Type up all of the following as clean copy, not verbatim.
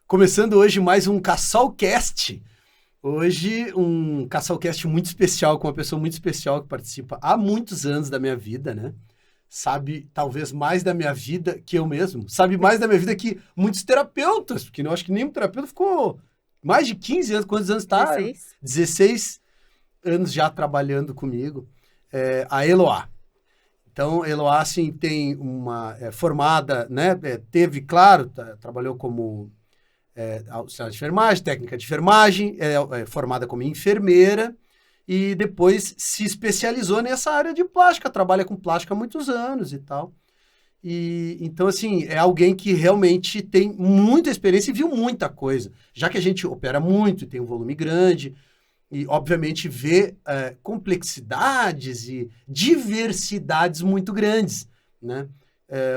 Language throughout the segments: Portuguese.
Começando hoje mais um Cassalcast. Hoje um Cassalcast muito especial, com uma pessoa muito especial que participa há muitos anos da minha vida, né? Sabe talvez mais da minha vida que eu mesmo. Sabe mais da minha vida que muitos terapeutas, porque eu acho que nenhum terapeuta ficou mais de 15 anos. Quantos anos tá? 16. 16 anos já trabalhando comigo. A Eloá. Então, Eloá, assim, tem uma formada, né? Teve, claro, trabalhou como auxiliar de enfermagem, técnica de enfermagem, formada como enfermeira e depois se especializou nessa área de plástica, trabalha com plástica há muitos anos e tal. E, então, assim, é alguém que realmente tem muita experiência e viu muita coisa. Já que a gente opera muito e tem um volume grande, e, obviamente, vê complexidades e diversidades muito grandes, né?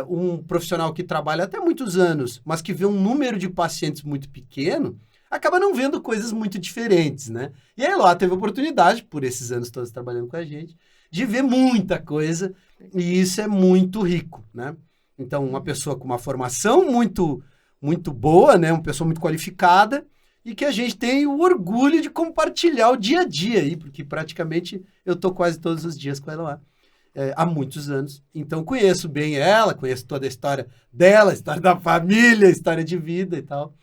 Um profissional que trabalha até muitos anos, mas que vê um número de pacientes muito pequeno, acaba não vendo coisas muito diferentes, né? E aí, lá teve a oportunidade, por esses anos todos trabalhando com a gente, de ver muita coisa, e isso é muito rico, né? Então, uma pessoa com uma formação muito, muito boa, né? Uma pessoa muito qualificada, e que a gente tem o orgulho de compartilhar o dia a dia aí, porque praticamente eu tô quase todos os dias com ela lá, há muitos anos. Então conheço bem ela, conheço toda a história dela, a história da família, a história de vida e tal.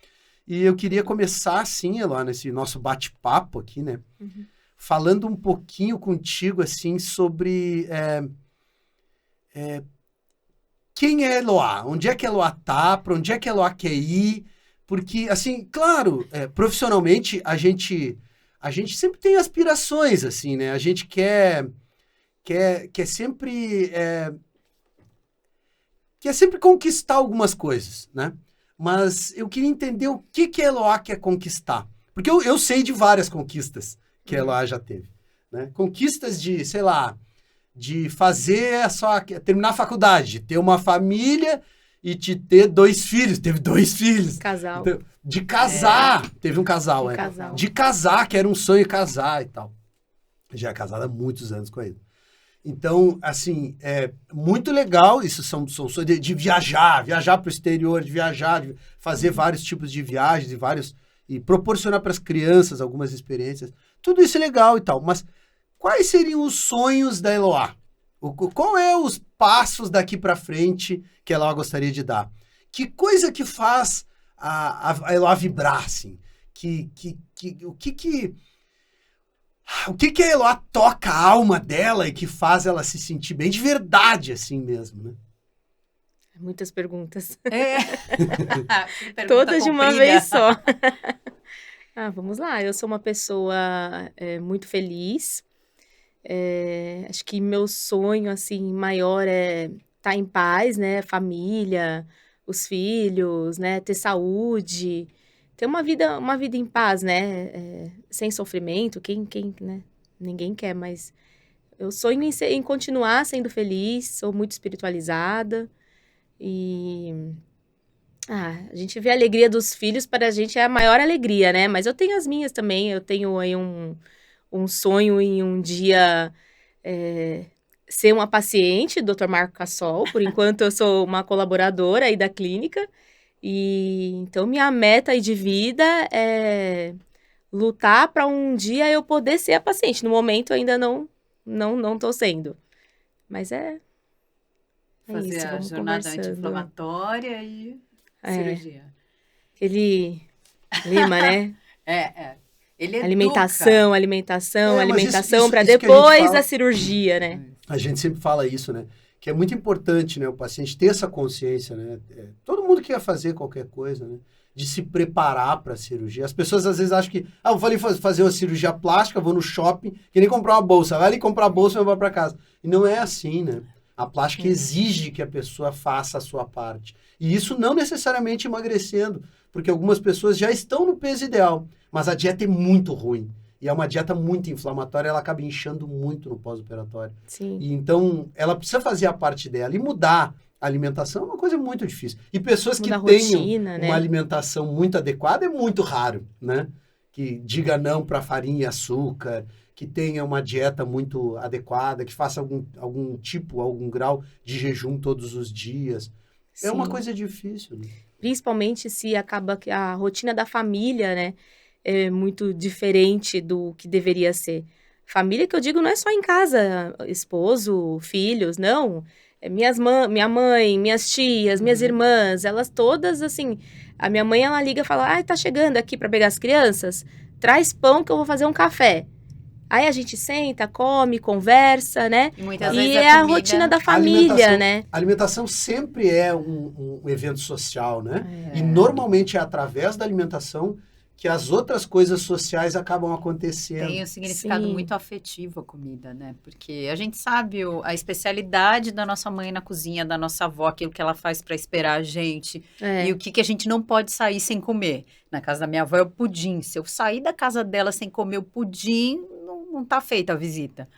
E eu queria começar assim, Eloá, nesse nosso bate-papo aqui, né? Uhum. Falando um pouquinho contigo, assim, sobre quem é Eloá, onde é que a Eloá tá, para onde é que a Eloá quer ir. Porque, assim, claro, profissionalmente a gente sempre tem aspirações, assim, né? A gente quer sempre conquistar algumas coisas, né? Mas eu queria entender o que a Eloá quer conquistar. Porque eu sei de várias conquistas que a Eloá já teve, né? Conquistas de, sei lá, de fazer terminar a faculdade, de ter uma família e de ter 2 filhos. Teve 2 filhos. Casal. Então, de casar. Teve um casal, Casal. De casar, que era um sonho casar e tal. Já é casada há muitos anos com ele. Então, assim, é muito legal. Isso são sonhos de viajar para o exterior, de viajar, de fazer vários tipos de viagens e proporcionar para as crianças algumas experiências. Tudo isso é legal e tal. Mas quais seriam os sonhos da Eloá? Qual é os passos daqui para frente que a Eloá gostaria de dar? Que coisa que faz a Eloá vibrar, assim? O que a Eloá toca a alma dela e que faz ela se sentir bem de verdade, assim mesmo, né? Muitas perguntas. Todas de uma comprida. vez só. Vamos lá. Eu sou uma pessoa muito feliz. Acho que meu sonho, assim, maior é estar em paz, né? Família, os filhos, né? Ter saúde, ter uma vida em paz, né? Sem sofrimento, né? Ninguém quer, mas eu sonho em continuar sendo feliz, sou muito espiritualizada e... a gente vê a alegria dos filhos, para a gente é a maior alegria, né? Mas eu tenho as minhas também, eu tenho aí um sonho em um dia ser uma paciente do Dr. Marco Cassol. Por enquanto, eu sou uma colaboradora aí da clínica. E então, minha meta aí de vida é lutar para um dia eu poder ser a paciente. No momento, ainda não estou sendo. Mas fazer isso, a vamos jornada conversando. anti-inflamatória e cirurgia. Ele lima, né? Ele educa. Alimentação, para isso depois a cirurgia, né? A gente sempre fala isso, né? Que é muito importante, né? O paciente ter essa consciência, né? Todo mundo quer fazer qualquer coisa, né? De se preparar para a cirurgia. As pessoas às vezes acham que, eu vou ali fazer uma cirurgia plástica, vou no shopping, que nem comprar uma bolsa. Vai ali comprar a bolsa e vai para casa. E não é assim, né? A plástica exige que a pessoa faça a sua parte. E isso não necessariamente emagrecendo, porque algumas pessoas já estão no peso ideal, mas a dieta é muito ruim. E é uma dieta muito inflamatória, ela acaba inchando muito no pós-operatório. Sim. E então, ela precisa fazer a parte dela e mudar a alimentação é uma coisa muito difícil. E pessoas que tenham uma alimentação muito adequada é muito raro, né? Que diga não para farinha e açúcar, que tenha uma dieta muito adequada, que faça algum grau de jejum todos os dias. Sim. É uma coisa difícil, né? principalmente se acaba que a rotina da família, né, é muito diferente do que deveria ser. Família que eu digo não é só em casa, esposo, filhos, não. É minha mãe, minhas tias, minhas irmãs, elas todas, assim... A minha mãe, ela liga e fala, tá chegando aqui para pegar as crianças? Traz pão que eu vou fazer um café. Aí a gente senta, come, conversa, né? E muitas E vezes é a a comida... rotina da família, né? A alimentação sempre é um evento social, né? E normalmente é através da alimentação que as outras coisas sociais acabam acontecendo. Tem um significado Sim. muito afetivo a comida, né? Porque a gente sabe a especialidade da nossa mãe na cozinha, da nossa avó, aquilo que ela faz para esperar a gente. E o que a gente não pode sair sem comer. Na casa da minha avó é o pudim. Se eu sair da casa dela sem comer o pudim, não tá feita a visita.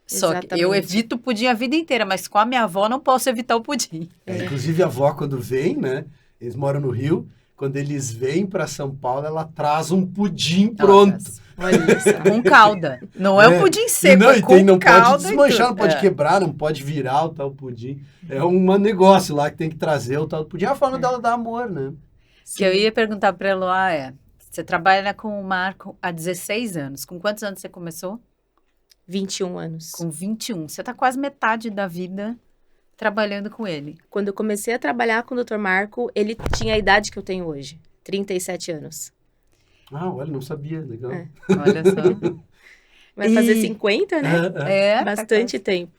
Só que eu Exatamente. evito o pudim a vida inteira, mas com a minha avó não posso evitar o pudim. Inclusive a avó, quando vem, né? Eles moram no Rio. Quando eles vêm para São Paulo, ela traz um pudim pronto. Olha só. Com calda. Não é um pudim seco, é com não calda. Pode desmanchar, e não pode quebrar, não pode virar o tal pudim. É um negócio lá que tem que trazer o tal pudim. É a forma dela dar amor, né? Que eu ia perguntar para ela você trabalha com o Marco há 16 anos. Com quantos anos você começou? 21 anos. Com 21. Você está quase metade da vida trabalhando com ele. Quando eu comecei a trabalhar com o Dr. Marco, ele tinha a idade que eu tenho hoje, 37 anos. Ah, olha, não sabia, legal. Olha só. Vai fazer 50, né? Bastante tempo.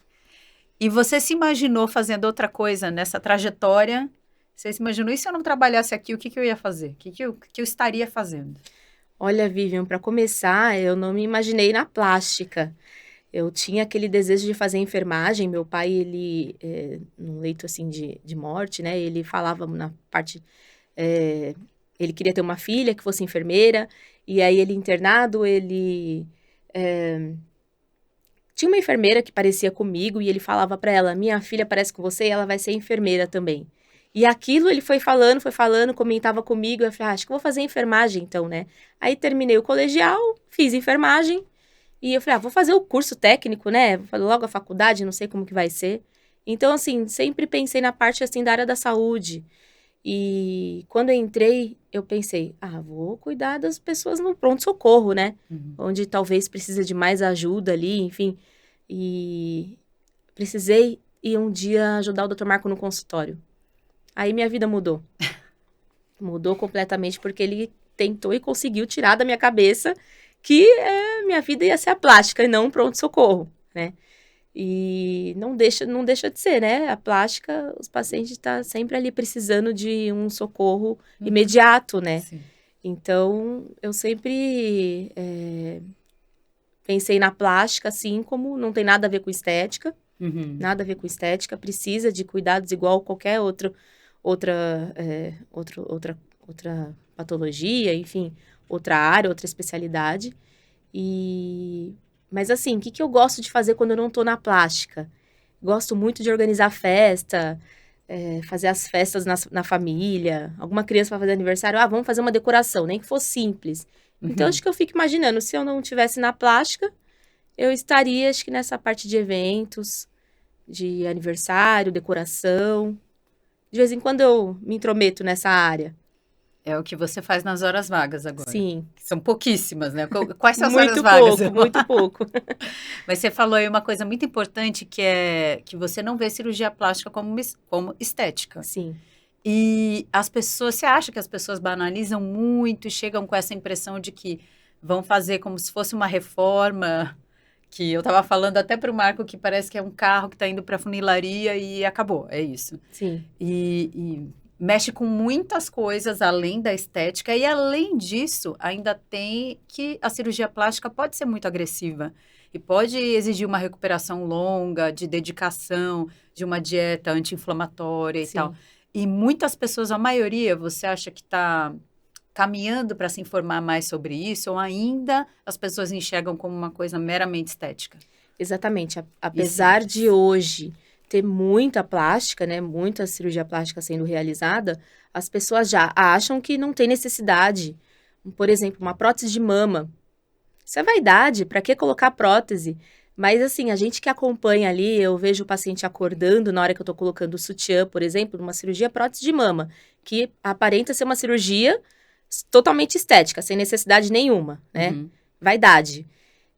E você se imaginou fazendo outra coisa nessa trajetória? Você se imaginou, e se eu não trabalhasse aqui, o que eu ia fazer? O que eu estaria fazendo? Olha, Vivian, para começar, eu não me imaginei na plástica. Eu tinha aquele desejo de fazer enfermagem. Meu pai, ele, num leito assim de morte, né? Ele falava na parte... ele queria ter uma filha que fosse enfermeira. E aí, ele internado, ele... tinha uma enfermeira que parecia comigo e ele falava para ela, minha filha parece com você e ela vai ser enfermeira também. E aquilo ele foi falando, comentava comigo. Eu falei, acho que vou fazer enfermagem então, né? Aí terminei o colegial, fiz enfermagem. E eu falei, vou fazer o curso técnico, né? Vou fazer logo a faculdade, não sei como que vai ser. Então, assim, sempre pensei na parte, assim, da área da saúde. E quando eu entrei, eu pensei, vou cuidar das pessoas no pronto-socorro, né? Onde talvez precisa de mais ajuda ali, enfim. E precisei ir um dia ajudar o Dr. Marco no consultório. Aí minha vida mudou. Mudou completamente, porque ele tentou e conseguiu tirar da minha cabeça que minha vida ia ser a plástica e não um pronto-socorro, né? E não deixa de ser, né? A plástica, os pacientes estão sempre ali precisando de um socorro imediato, né? Sim. Então, eu sempre pensei na plástica, assim, como não tem nada a ver com estética, nada a ver com estética, precisa de cuidados igual qualquer outra patologia, enfim, outra área, outra especialidade. Mas assim, o que eu gosto de fazer quando eu não tô na plástica? Gosto muito de organizar festa, fazer as festas na família. Alguma criança vai fazer aniversário, vamos fazer uma decoração, nem que fosse simples. Então, acho que eu fico imaginando, se eu não estivesse na plástica, eu estaria, acho que nessa parte de eventos, de aniversário, decoração. De vez em quando eu me intrometo nessa área. É o que você faz nas horas vagas agora. Sim. São pouquíssimas, né? Quais são as Muito horas vagas? pouco, muito pouco. Mas você falou aí uma coisa muito importante, que é que você não vê cirurgia plástica como estética. Sim. E as pessoas, você acha que as pessoas banalizam muito e chegam com essa impressão de que vão fazer como se fosse uma reforma, que eu estava falando até para o Marco que parece que é um carro que está indo para a funilaria e acabou, é isso. Sim. E mexe com muitas coisas além da estética e além disso ainda tem que a cirurgia plástica pode ser muito agressiva e pode exigir uma recuperação longa, de dedicação, de uma dieta anti-inflamatória e tal. E muitas pessoas, a maioria, você acha que está caminhando para se informar mais sobre isso ou ainda as pessoas enxergam como uma coisa meramente estética? Exatamente. Apesar de hoje ter muita plástica, né, muita cirurgia plástica sendo realizada, as pessoas já acham que não tem necessidade. Por exemplo, uma prótese de mama. Isso é vaidade, para que colocar prótese? Mas, assim, a gente que acompanha ali, eu vejo o paciente acordando na hora que eu tô colocando o sutiã, por exemplo, numa cirurgia prótese de mama, que aparenta ser uma cirurgia totalmente estética, sem necessidade nenhuma, né? Uhum. Vaidade.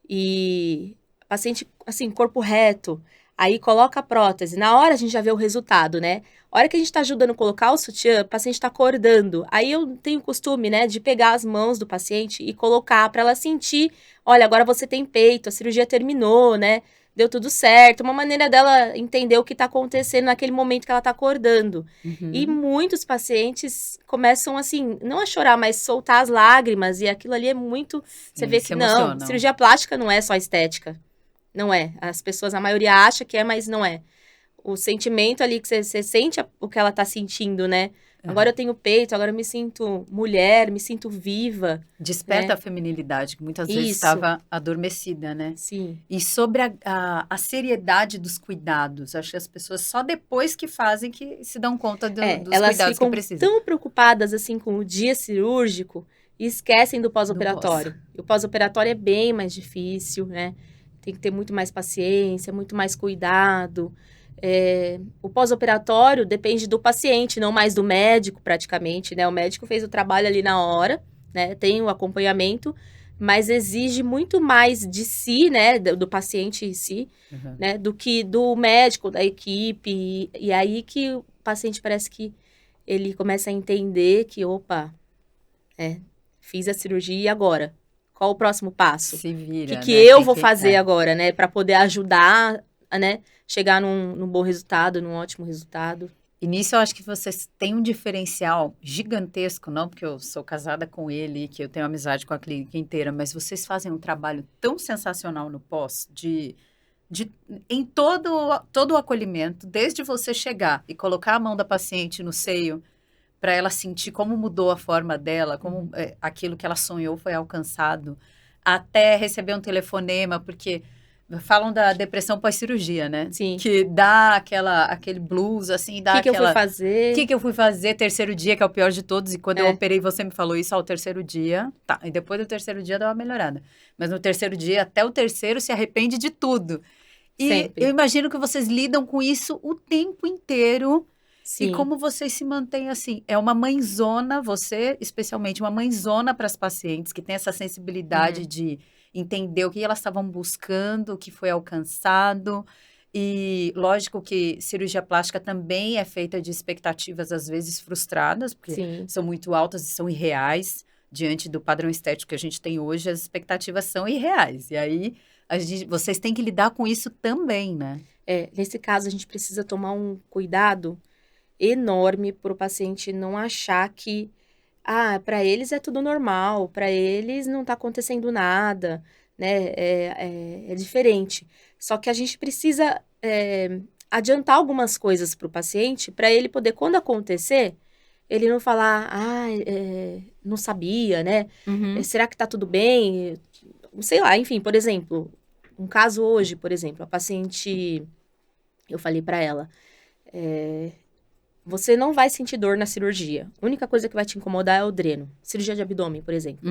E paciente, assim, corpo reto, aí coloca a prótese. Na hora a gente já vê o resultado, né? A hora que a gente tá ajudando a colocar o sutiã, o paciente tá acordando. Aí eu tenho o costume, né, de pegar as mãos do paciente e colocar para ela sentir, olha, agora você tem peito, a cirurgia terminou, né? Deu tudo certo. Uma maneira dela entender o que tá acontecendo naquele momento que ela tá acordando. E Uhum. muitos pacientes começam, assim, não a chorar, mas soltar as lágrimas. E aquilo ali é muito... Você Sim, vê se que não, emocionam. cirurgia plástica não é só estética. Não é. As pessoas, a maioria acha que é, mas não é. O sentimento ali que você sente o que ela tá sentindo, né? Agora eu tenho peito, agora eu me sinto mulher, me sinto viva. Desperta né? a feminilidade, que muitas vezes Isso. estava adormecida, né? Sim. E sobre a seriedade dos cuidados, acho que as pessoas só depois que fazem que se dão conta dos Elas cuidados que ficam precisam. tão preocupadas, assim, com o dia cirúrgico e esquecem do pós-operatório. E o pós-operatório é bem mais difícil, né? Tem que ter muito mais paciência, muito mais cuidado. O pós-operatório depende do paciente, não mais do médico, praticamente, né? O médico fez o trabalho ali na hora, né? Tem o acompanhamento, mas exige muito mais de si, né? Do paciente em si, Uhum. né? Do que do médico, da equipe. E aí que o paciente parece que ele começa a entender que, opa, fiz a cirurgia e agora? Qual o próximo passo? Se O vira, que né? eu Tem vou que- fazer é. agora, né? Para poder ajudar, né? Chegar num bom resultado, num ótimo resultado. E nisso eu acho que vocês têm um diferencial gigantesco, não porque eu sou casada com ele, que eu tenho amizade com a clínica inteira, mas vocês fazem um trabalho tão sensacional no pós, em todo o acolhimento, desde você chegar e colocar a mão da paciente no seio, para ela sentir como mudou a forma dela, como aquilo que ela sonhou foi alcançado, até receber um telefonema, porque falam da depressão pós-cirurgia, né? Sim. Que dá aquele blues, assim, dá O que eu fui aquela... O fazer? que eu fui fazer terceiro dia, que é o pior de todos, e quando eu operei, você me falou isso ao terceiro dia, tá, e depois do terceiro dia dá uma melhorada. Mas no terceiro dia, até o terceiro, se arrepende de tudo. E Sempre. eu imagino que vocês lidam com isso o tempo inteiro. Sim. E como vocês se mantêm assim? É uma mãezona, você, especialmente, uma mãezona para as pacientes, que tem essa sensibilidade de entender o que elas estavam buscando, o que foi alcançado. E lógico que cirurgia plástica também é feita de expectativas, às vezes, frustradas, porque Sim. são muito altas e são irreais. Diante do padrão estético que a gente tem hoje, as expectativas são irreais. E aí, vocês têm que lidar com isso também, né? Nesse caso, a gente precisa tomar um cuidado enorme para o paciente não achar que, para eles é tudo normal, para eles não está acontecendo nada, né? É diferente. Só que a gente precisa adiantar algumas coisas para o paciente, para ele poder, quando acontecer, ele não falar, não sabia, né? Será que tá tudo bem? Sei lá, enfim, por exemplo, um caso hoje, por exemplo, a paciente, eu falei para ela, você não vai sentir dor na cirurgia. A única coisa que vai te incomodar é o dreno. Cirurgia de abdômen, por exemplo.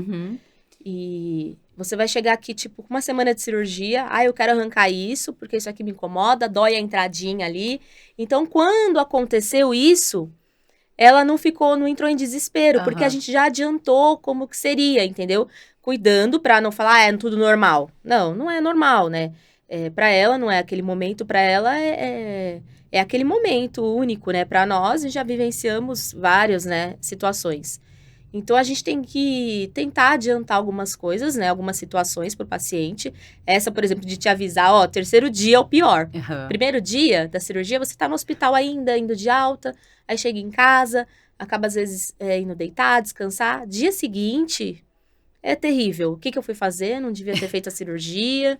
E você vai chegar aqui, tipo, com uma semana de cirurgia. Eu quero arrancar isso, porque isso aqui me incomoda, dói a entradinha ali. Então, quando aconteceu isso, ela não entrou em desespero, porque a gente já adiantou como que seria, entendeu? Cuidando pra não falar, é tudo normal. Não, não é normal, né? Pra ela, não é aquele momento, pra ela é aquele momento único, né? Pra nós, já vivenciamos várias, né, situações. Então, a gente tem que tentar adiantar algumas coisas, né? Algumas situações pro paciente. Essa, por exemplo, de te avisar, terceiro dia é o pior. Primeiro dia da cirurgia, você tá no hospital ainda, indo de alta, aí chega em casa, acaba às vezes indo deitar, descansar. Dia seguinte, é terrível. O que eu fui fazer? Não devia ter feito a cirurgia.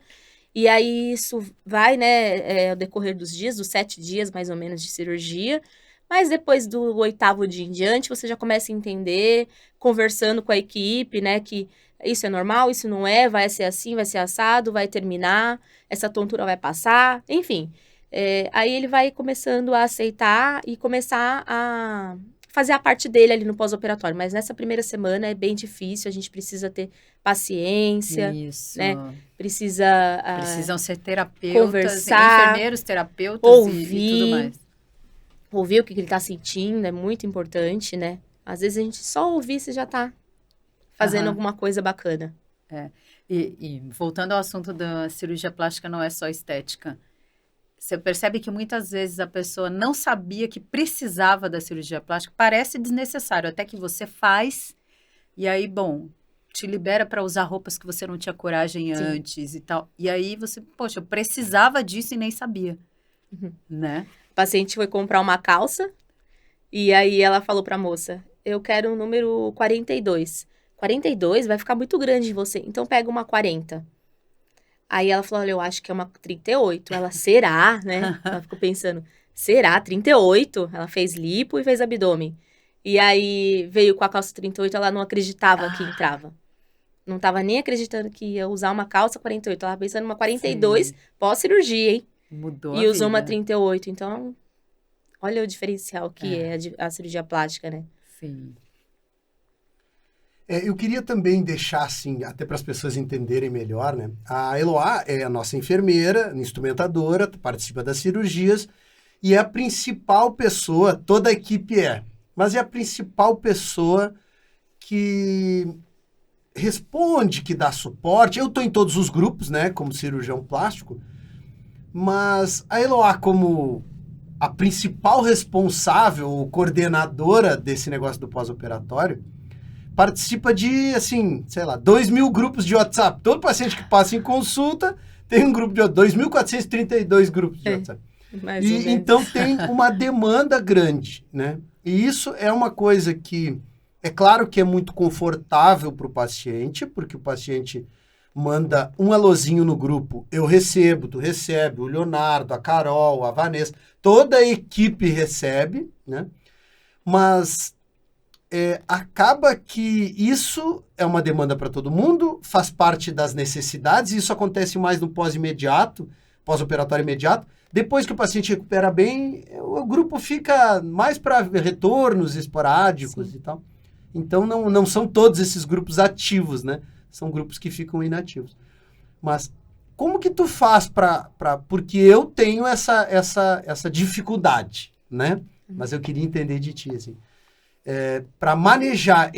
E aí, isso vai, né, ao decorrer dos dias, dos 7 dias, mais ou menos, de cirurgia. Mas depois do 8º dia em diante, você já começa a entender, conversando com a equipe, né, que isso é normal, isso não é, vai ser assim, vai ser assado, vai terminar, essa tontura vai passar, enfim. Aí ele vai começando a aceitar e começar a fazer a parte dele ali no pós-operatório. Mas nessa primeira semana é bem difícil, a gente precisa ter paciência, Isso. né? Precisam ser terapeutas, conversar, enfermeiros, terapeutas e tudo mais. Ouvir o que ele tá sentindo é muito importante, né? Às vezes a gente só ouvir, você já tá fazendo alguma coisa bacana. E voltando ao assunto da cirurgia plástica, não é só estética. Você percebe que muitas vezes a pessoa não sabia que precisava da cirurgia plástica, parece desnecessário, até que você faz, e aí, bom, te libera para usar roupas que você não tinha coragem antes e tal. E aí você, poxa, eu precisava disso e nem sabia, né? O paciente foi comprar uma calça, e aí ela falou pra moça, eu quero o número 42. 42 vai ficar muito grande em você, então pega uma 40. Aí ela falou, olha, eu acho que é uma 38. Ela, será, né? Ela ficou pensando, será, 38? Ela fez lipo e fez abdômen. E aí veio com a calça 38, ela não acreditava que entrava. Não tava nem acreditando que ia usar uma calça 48. Ela tava pensando numa 42 pós-cirurgia, hein? Mudou E a usou uma vida. 38. Então, olha o diferencial que é a cirurgia plástica, né? Sim. Eu queria também deixar, assim, até para as pessoas entenderem melhor, né? A Eloá é a nossa enfermeira, instrumentadora, participa das cirurgias e é a principal pessoa, toda a equipe mas é a principal pessoa que responde, que dá suporte. Eu estou em todos os grupos, né, como cirurgião plástico, mas a Eloá, como a principal responsável ou coordenadora desse negócio do pós-operatório, participa de, assim, sei lá, 2.000 grupos de WhatsApp. Todo paciente que passa em consulta tem um grupo de 2.432 grupos de WhatsApp. E então tem uma demanda grande, né? E isso é uma coisa que, é claro que é muito confortável para o paciente, porque o paciente manda um alôzinho no grupo, eu recebo, tu recebe, o Leonardo, a Carol, a Vanessa, toda a equipe recebe, né? Mas acaba que isso é uma demanda para todo mundo, faz parte das necessidades, e isso acontece mais no pós-imediato, pós-operatório imediato. Depois que o paciente recupera bem, o grupo fica mais para retornos esporádicos e tal. Então, não são todos esses grupos ativos, né? São grupos que ficam inativos. Mas como que tu faz porque eu tenho essa dificuldade, né? Mas eu queria entender de ti, assim. Para manejar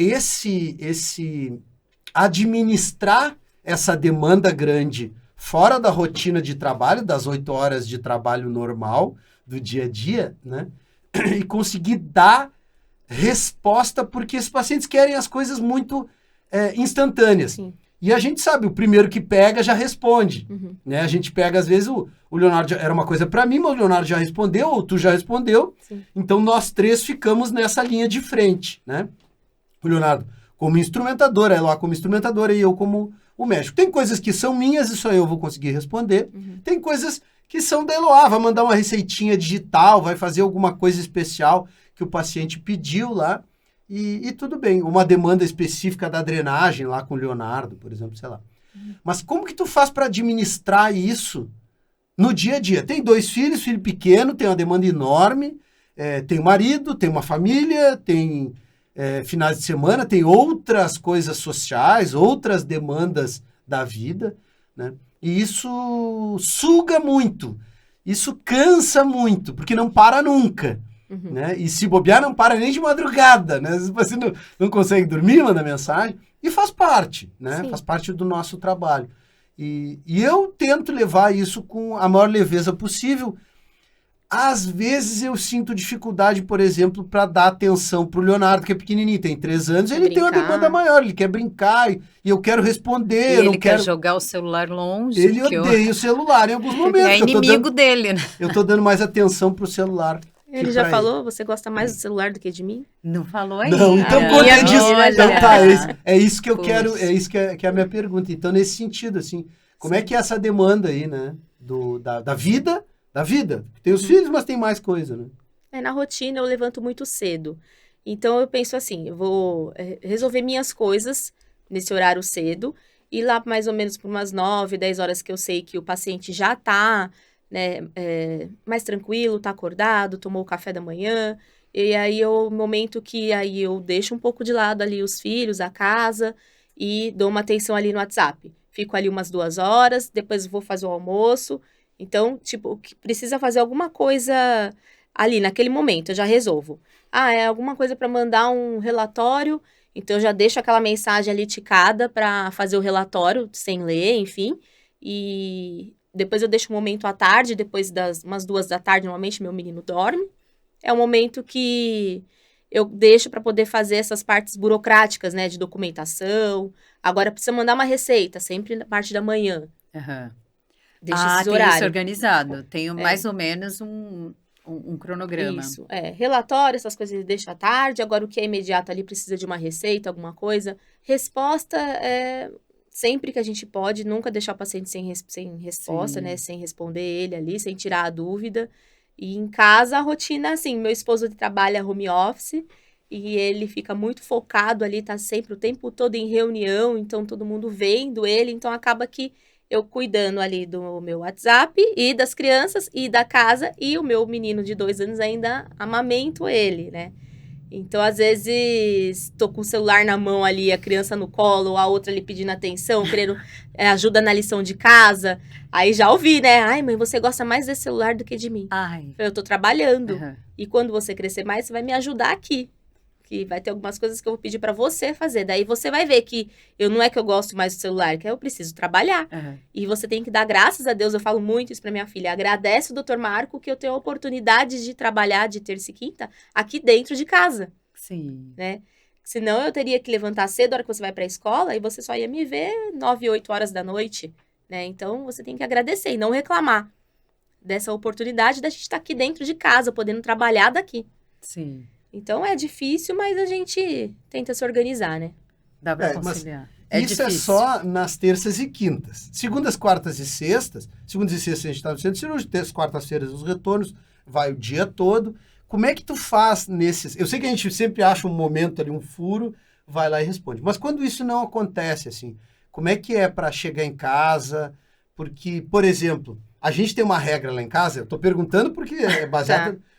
administrar essa demanda grande fora da rotina de trabalho, das 8 horas de trabalho normal, do dia a dia, né? E conseguir dar resposta, porque esses pacientes querem as coisas muito instantâneas. Sim. E a gente sabe, o primeiro que pega já responde. Né? A gente pega, às vezes, o Leonardo era uma coisa para mim, mas o Leonardo já respondeu, ou tu já respondeu. Sim. Então, nós três ficamos nessa linha de frente, né? O Leonardo como instrumentador, a Eloá como instrumentadora e eu como o médico. Tem coisas que são minhas e só eu vou conseguir responder. Tem coisas que são da Eloá, vai mandar uma receitinha digital, vai fazer alguma coisa especial que o paciente pediu lá. E tudo bem, uma demanda específica da drenagem lá com o Leonardo, por exemplo, sei lá. Mas como que tu faz para administrar isso no dia a dia? Tem 2 filhos, filho pequeno, tem uma demanda enorme, tem um marido, tem uma família, tem finais de semana, tem outras coisas sociais, outras demandas da vida, né? E isso suga muito, isso cansa muito, porque não para nunca. Né? E se bobear, não para nem de madrugada, né? Você não consegue dormir, manda mensagem, e faz parte, né? Faz parte do nosso trabalho. E eu tento levar isso com a maior leveza possível. Às vezes eu sinto dificuldade, por exemplo, para dar atenção pro Leonardo, que é pequenininho, tem 3 anos, ele tem uma demanda maior, ele quer brincar e eu quero responder. E ele quer jogar o celular longe. Ele odeia o celular em alguns momentos. É inimigo dele, né? Eu tô dando mais atenção pro celular. Ele já falou, você gosta mais do celular do que de mim? Não falou ainda. Não, então conta disso. Então tá, é isso que eu Poxa. quero, é isso que é a minha pergunta. Então, nesse sentido, assim, como é que é essa demanda aí, né? Da vida, tem os filhos, mas tem mais coisa, né? Na rotina eu levanto muito cedo. Então eu penso assim, eu vou resolver minhas coisas nesse horário cedo, e lá mais ou menos por umas 9, 10 horas que eu sei que o paciente já tá, né, mais tranquilo, tá acordado, tomou o café da manhã, E aí, o momento que aí eu deixo um pouco de lado ali os filhos, a casa, e dou uma atenção ali no WhatsApp. Fico ali umas 2 horas, depois vou fazer o almoço. Então, tipo, que precisa fazer alguma coisa ali naquele momento, eu já resolvo. Ah, é alguma coisa para mandar um relatório, então eu já deixo aquela mensagem ali ticada para fazer o relatório sem ler, enfim. E depois eu deixo um momento à tarde, depois das umas 2 da tarde, normalmente meu menino dorme. É o momento que eu deixo para poder fazer essas partes burocráticas, né, de documentação. Agora precisa mandar uma receita, sempre na parte da manhã. Aham. Deixa esses Tem isso horários. organizado. Tenho É. mais ou menos um cronograma. Isso, relatório, essas coisas ele deixa à tarde. Agora, o que é imediato ali precisa de uma receita, alguma coisa. Resposta, sempre que a gente pode, nunca deixar o paciente sem resposta, Sim. né? Sem responder ele ali, sem tirar a dúvida. E em casa, a rotina, assim, meu esposo ele trabalha home office e ele fica muito focado ali, tá sempre o tempo todo em reunião, então todo mundo vendo ele, então acaba que eu cuidando ali do meu WhatsApp e das crianças e da casa, e o meu menino de 2 anos ainda amamento ele, né? Então, às vezes, tô com o celular na mão ali, a criança no colo, a outra ali pedindo atenção, querendo ajuda na lição de casa. Aí já ouvi, né? Ai, mãe, você gosta mais desse celular do que de mim. Ai. Eu tô trabalhando. Aham. E quando você crescer mais, você vai me ajudar aqui. Que vai ter algumas coisas que eu vou pedir pra você fazer. Daí você vai ver que não é que eu gosto mais do celular, que eu preciso trabalhar. Aham. E você tem que dar graças a Deus, eu falo muito isso pra minha filha. Agradece o Dr. Marco que eu tenho a oportunidade de trabalhar de terça e quinta aqui dentro de casa, Sim. né? Senão eu teria que levantar cedo, a hora que você vai pra escola, e você só ia me ver 9, 8 horas da noite, né? Então você tem que agradecer e não reclamar dessa oportunidade da gente estar aqui dentro de casa, podendo trabalhar daqui. Sim. Então é difícil, mas a gente tenta se organizar, né? Dá pra Mas conciliar. Isso é só nas terças e quintas. Segundas, quartas e sextas. Segundas e sextas a gente está no centro cirúrgico. Terças, quartas-feiras os retornos. Vai o dia todo. Como é que tu faz nesses... Eu sei que a gente sempre acha um momento ali, um furo, vai lá e responde. Mas quando isso não acontece, assim, como é que é para chegar em casa? Porque, por exemplo, a gente tem uma regra lá em casa, eu tô perguntando porque é baseado... Tá.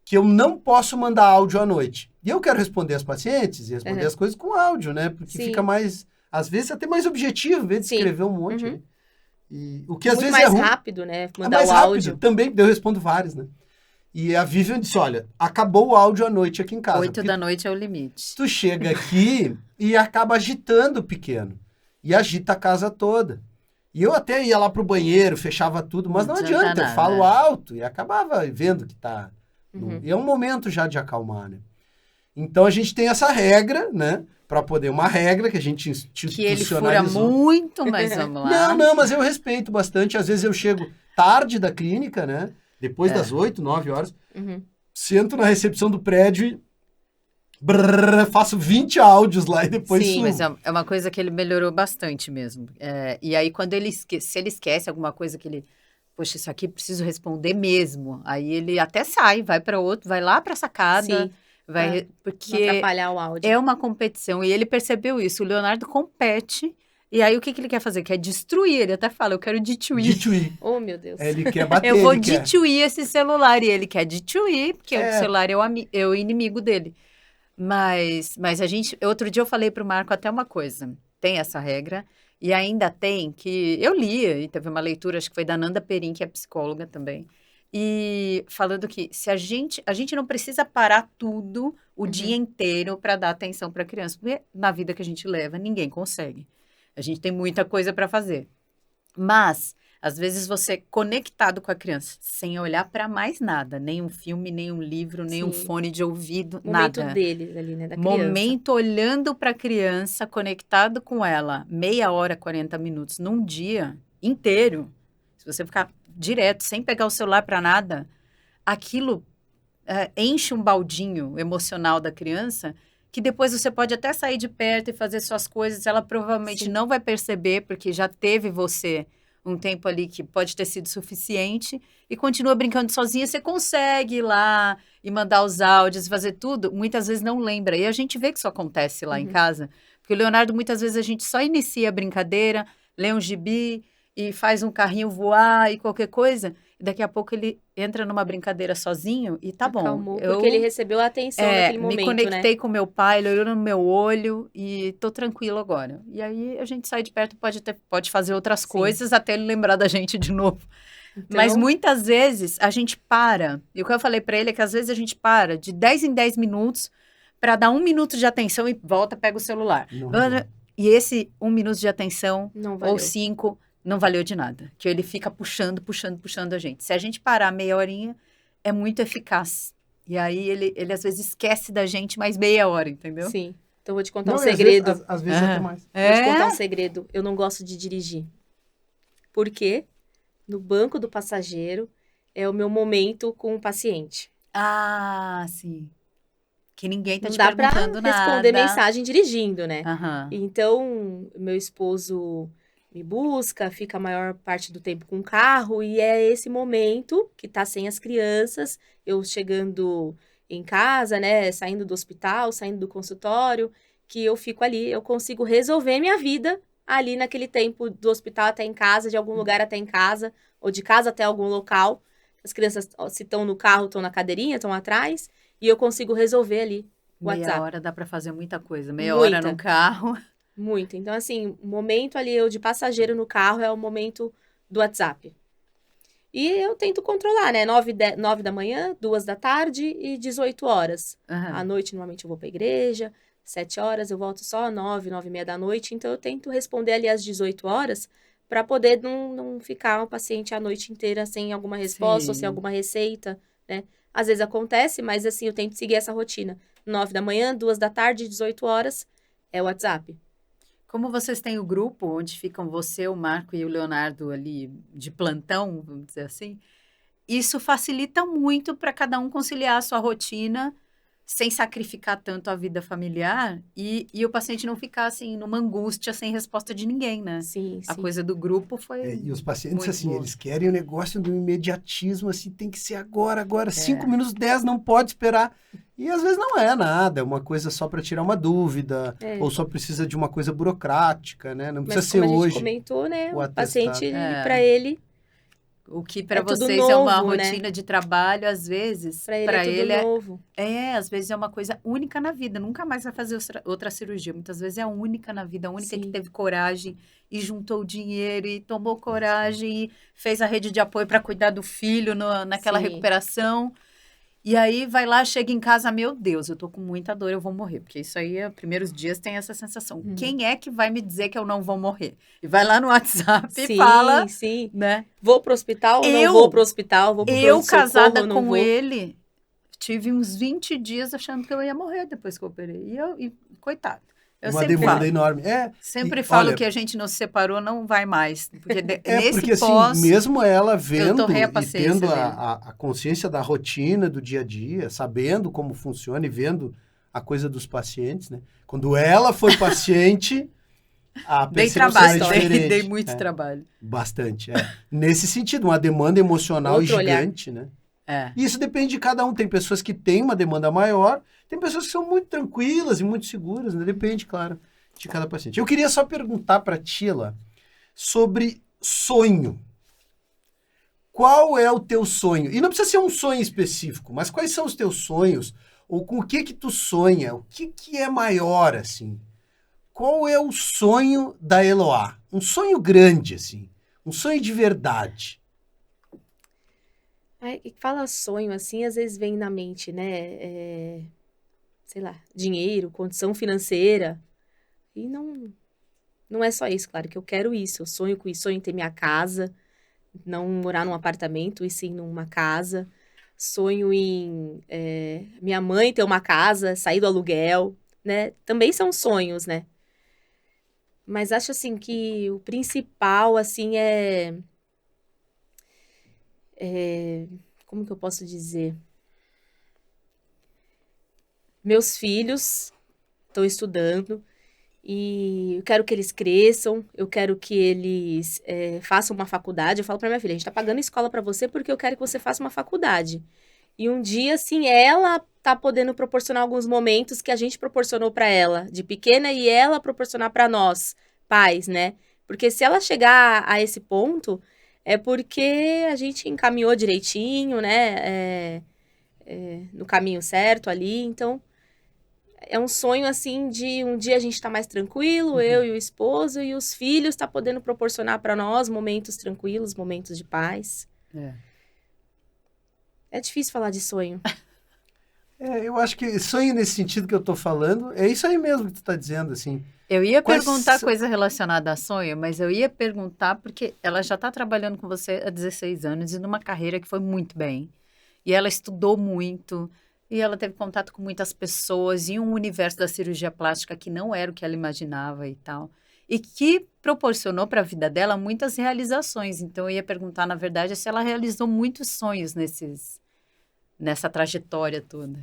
Que eu não posso mandar áudio à noite. E eu quero responder as pacientes e responder Uhum. as coisas com áudio, né? Porque Sim. fica mais... Às vezes até mais objetivo, em vez de Sim. escrever um monte. Uhum. Né? E o que às Muito vezes mais é ruim. rápido, né? É Mandar mais o rápido. áudio. Também, eu respondo vários, né? E a Vivian disse, olha, acabou o áudio à noite aqui em casa. 8 porque da noite é o limite. tu chega aqui e acaba agitando o pequeno. E agita a casa toda. E eu até ia lá pro banheiro, fechava tudo, mas não Não adianta adianta, eu nada. falo alto e acabava vendo que tá... Uhum. E é um momento já de acalmar, né? Então a gente tem essa regra, né? Pra poder, uma regra que a gente Que ele fura institucionalizou. muito, mas vamos lá. Não, mas eu respeito bastante. Às vezes eu chego tarde da clínica, né? Depois das 8, 9 horas, Uhum. sento na recepção do prédio e faço 20 áudios lá e depois Sim, subo. Mas é uma coisa que ele melhorou bastante mesmo. E aí, quando se ele esquece alguma coisa que ele... Poxa, isso aqui preciso responder mesmo. Aí ele até sai, vai para outro, vai lá para a sacada, Sim, vai... Não Porque atrapalhar o áudio. é uma competição. E ele percebeu isso. O Leonardo compete. E aí, o que ele quer fazer? Quer destruir. Ele até fala, eu quero destruir. Destruir. Oh, meu Deus. Ele quer bater, Eu vou ele quer. destruir esse celular. E ele quer destruir, porque É. o celular é o inimigo dele. Mas a gente... Outro dia eu falei pro Marco até uma coisa. Tem essa regra. E ainda tem que... Eu li, e teve uma leitura, acho que foi da Nanda Perin, que é psicóloga também. E falando que se a gente não precisa parar tudo o dia inteiro para dar atenção para a criança. Porque na vida que a gente leva, ninguém consegue. A gente tem muita coisa para fazer. Mas, às vezes, você conectado com a criança, sem olhar para mais nada. Nem um filme, nem um livro, nem um Sim. fone de ouvido, Momento nada. deles ali, né? Da criança. Momento olhando para a criança, conectado com ela, meia hora, 40 minutos, num dia inteiro. Se você ficar direto, sem pegar o celular para nada, aquilo enche um baldinho emocional da criança, que depois você pode até sair de perto e fazer suas coisas, ela provavelmente Sim. não vai perceber, porque já teve você um tempo ali que pode ter sido suficiente, e continua brincando sozinha, você consegue ir lá e mandar os áudios, fazer tudo, muitas vezes não lembra. E a gente vê que isso acontece lá em casa, porque o Leonardo, muitas vezes, a gente só inicia a brincadeira, lê um gibi, e faz um carrinho voar e qualquer coisa, e daqui a pouco ele entra numa brincadeira sozinho e tá bom. Acalmou, porque ele recebeu a atenção naquele me momento, conectei né? com meu pai, ele olhou no meu olho e tô tranquilo agora. E aí a gente sai de perto, pode fazer outras Sim. coisas até ele lembrar da gente de novo. Mas Então, muitas vezes a gente para. E o que eu falei pra ele é que às vezes a gente para de 10 em 10 minutos para dar 1 minuto de atenção e volta, pega o celular. Não, E esse 1 minuto de atenção, não ou valeu. 5, não valeu de nada. Que ele fica puxando a gente. Se a gente parar meia horinha, é muito eficaz. E aí ele às vezes esquece da gente mais meia hora, entendeu? Sim. Então, eu vou te contar não, um e segredo. Às vezes até mais. Vou te contar um segredo. Eu não gosto de dirigir. Por quê? No banco do passageiro é o meu momento com o paciente. Ah, sim. Que ninguém tá Não te dá pra perguntando nada. responder mensagem dirigindo, né? Aham. Então, meu esposo me busca, fica a maior parte do tempo com o carro, e é esse momento que tá sem as crianças, eu chegando em casa, né, saindo do hospital, saindo do consultório, que eu fico ali, eu consigo resolver minha vida ali naquele tempo do hospital até em casa, de algum lugar até em casa, ou de casa até algum local. As crianças, se estão no carro, estão na cadeirinha, estão atrás, e eu consigo resolver ali o Meia WhatsApp. hora dá pra fazer muita coisa. Meia hora Muita. no carro. Muito. Então, assim, o momento ali, eu de passageiro no carro, é o momento do WhatsApp. E eu tento controlar, né? 9 da manhã, 2 da tarde e 18 horas. Aham. À noite, normalmente, eu vou pra igreja. 7 horas, eu volto só 9h30 da noite. Então, eu tento responder ali às 18 horas para poder não ficar o paciente a noite inteira sem alguma resposta ou sem Sim. alguma receita, né? Às vezes acontece, mas assim, eu tento seguir essa rotina. 9 da manhã, 2 da tarde, 18 horas, é o WhatsApp. Como vocês têm o grupo onde ficam você, o Marco e o Leonardo ali de plantão, vamos dizer assim, isso facilita muito para cada um conciliar a sua rotina sem sacrificar tanto a vida familiar e o paciente não ficar assim numa angústia sem resposta de ninguém, né? Sim, A sim. coisa do grupo foi E os pacientes, muito assim, boa. eles querem o negócio do imediatismo, assim, tem que ser agora, 5 minutos, 10, não pode esperar. E às vezes não é nada, é uma coisa só para tirar uma dúvida, ou só precisa de uma coisa burocrática, né? Não precisa Mas ser como a gente hoje. comentou, né? o O paciente, atestado. para ele, O que para é tudo vocês é uma novo, né? rotina de trabalho, às vezes, para ele para é tudo ele novo. às vezes é uma coisa única na vida, nunca mais vai fazer outra cirurgia. Muitas vezes é a única na vida, a única que Sim. teve coragem e juntou o dinheiro e tomou coragem e fez a rede de apoio para cuidar do filho naquela Sim. recuperação. E aí vai lá, chega em casa, meu Deus, eu tô com muita dor, eu vou morrer. Porque isso aí, primeiros dias tem essa sensação. Quem é que vai me dizer que eu não vou morrer? E vai lá no WhatsApp e Sim, fala, sim. né? Vou pro hospital ou não vou pro hospital? Vou pro Eu, pronto-socorro casada ou não com vou? ele, tive uns 20 dias achando que eu ia morrer depois que eu operei. E coitado. Eu Uma sempre demanda falo, enorme. sempre E, falo olha, que a gente não se separou, não vai mais. Porque porque nesse assim, pós, mesmo ela vendo torrei a e paciência tendo dele. a consciência da rotina, do dia a dia, sabendo como funciona e vendo a coisa dos pacientes, né? Quando ela foi paciente, a dei percepção trabalho, é diferente. dei muito É, trabalho. bastante, é. Nesse sentido, uma demanda emocional Outro olhar. gigante, né? É. E isso depende de cada um. Tem pessoas que têm uma demanda maior, tem pessoas que são muito tranquilas e muito seguras, né? Depende, claro, de cada paciente. Eu queria só perguntar para a Tila sobre sonho. Qual é o teu sonho? E não precisa ser um sonho específico, mas quais são os teus sonhos? Ou com o que tu sonha? O que é maior, assim? Qual é o sonho da Eloá? Um sonho grande, assim. Um sonho de verdade. Fala sonho, assim, às vezes vem na mente, né? Sei lá, dinheiro, condição financeira. E não é só isso, claro que eu quero isso. Eu sonho com isso, sonho em ter minha casa, não morar num apartamento, e sim numa casa. Sonho em minha mãe ter uma casa, sair do aluguel, né? Também são sonhos, né? Mas acho, assim, que o principal, assim, como que eu posso dizer? Meus filhos estão estudando e eu quero que eles cresçam, eu quero que eles façam uma faculdade. Eu falo pra minha filha, a gente tá pagando escola pra você porque eu quero que você faça uma faculdade. E um dia, assim, ela tá podendo proporcionar alguns momentos que a gente proporcionou pra ela de pequena e ela proporcionar pra nós, pais, né? Porque se ela chegar a esse ponto, é porque a gente encaminhou direitinho, né? No caminho certo ali. Então, é um sonho, assim, de um dia a gente tá mais tranquilo, eu e o esposo, e os filhos tá podendo proporcionar para nós momentos tranquilos, momentos de paz. É difícil falar de sonho. Eu acho que sonho nesse sentido que eu tô falando, é isso aí mesmo que tu tá dizendo, assim. Eu ia Quais perguntar são- coisa relacionada a sonho, mas eu ia perguntar porque ela já está trabalhando com você há 16 anos e numa carreira que foi muito bem. E ela estudou muito, e ela teve contato com muitas pessoas, e um universo da cirurgia plástica que não era o que ela imaginava e tal. E que proporcionou para a vida dela muitas realizações. Então, eu ia perguntar, na verdade, se ela realizou muitos sonhos nessa trajetória toda.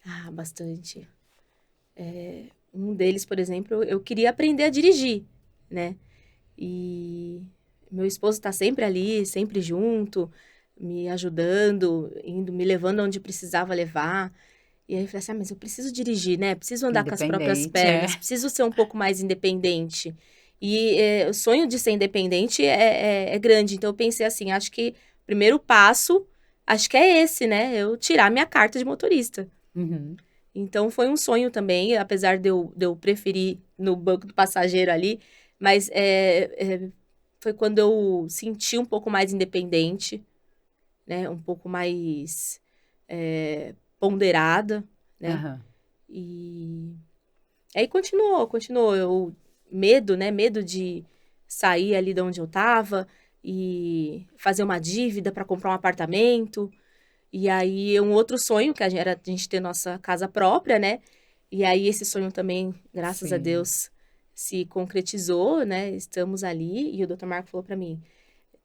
Ah, bastante. Um deles, por exemplo, eu queria aprender a dirigir, né? E meu esposo tá sempre ali, sempre junto, me ajudando, me levando onde precisava levar. E aí eu falei assim, mas eu preciso dirigir, né? Preciso andar com as próprias Independente, pernas, preciso ser um pouco mais independente. E o sonho de ser independente é grande. Então eu pensei assim, acho que o primeiro passo, acho que é esse, né? Eu tirar minha carta de motorista. Uhum. Então, foi um sonho também, apesar de eu preferir no banco do passageiro ali, mas foi quando eu senti um pouco mais independente, né? Um pouco mais ponderada, né? Aham. E aí continuou. Medo, né? Medo de sair ali de onde eu tava e fazer uma dívida para comprar um apartamento. E aí, um outro sonho, que era a gente ter nossa casa própria, né? E aí, esse sonho também, graças a Sim. Deus, se concretizou, né? Estamos ali. E o Dr. Marco falou para mim,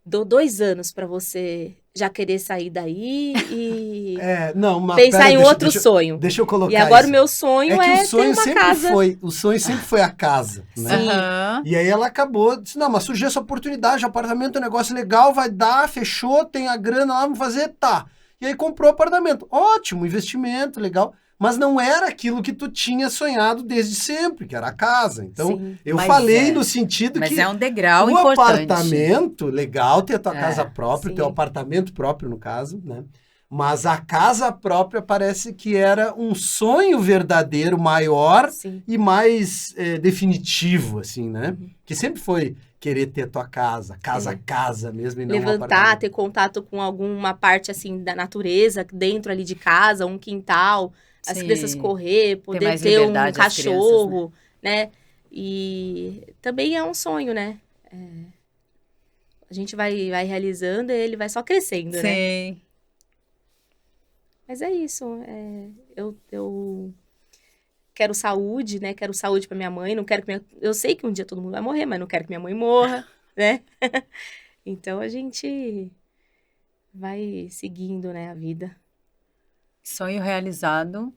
dou 2 anos para você já querer sair daí e Não, mas pensar pera, em outro sonho. Deixa eu colocar E agora isso. o meu sonho que é o ter sonho uma sempre casa. o sonho sempre foi a casa, né? Sim. Aham. E aí ela acabou, disse, não, mas surgiu essa oportunidade, apartamento é um negócio legal, vai dar, fechou, tem a grana lá, vamos fazer, tá. E aí comprou o apartamento. Ótimo, investimento, legal. Mas não era aquilo que tu tinha sonhado desde sempre, que era a casa. Então, Sim. eu Mas falei no sentido Mas que é um degrau o importante. apartamento, legal ter a tua casa própria, sim. teu apartamento próprio, no caso, né? Mas a casa própria parece que era um sonho verdadeiro, maior Sim. e mais definitivo, assim, né? Que sempre foi querer ter tua casa mesmo, e não um Levantar, apartamento. ter contato com alguma parte, assim, da natureza, dentro ali de casa, um quintal, as Sim. crianças correr, poder mais ter um liberdade as cachorro, né? E também é um sonho, né? A gente vai realizando e ele vai só crescendo, né? Sim. Mas é isso. Eu quero saúde, né? Quero saúde pra minha mãe. Não quero que eu sei que um dia todo mundo vai morrer, mas não quero que minha mãe morra, né? Então a gente vai seguindo, né, a vida. Sonho realizado.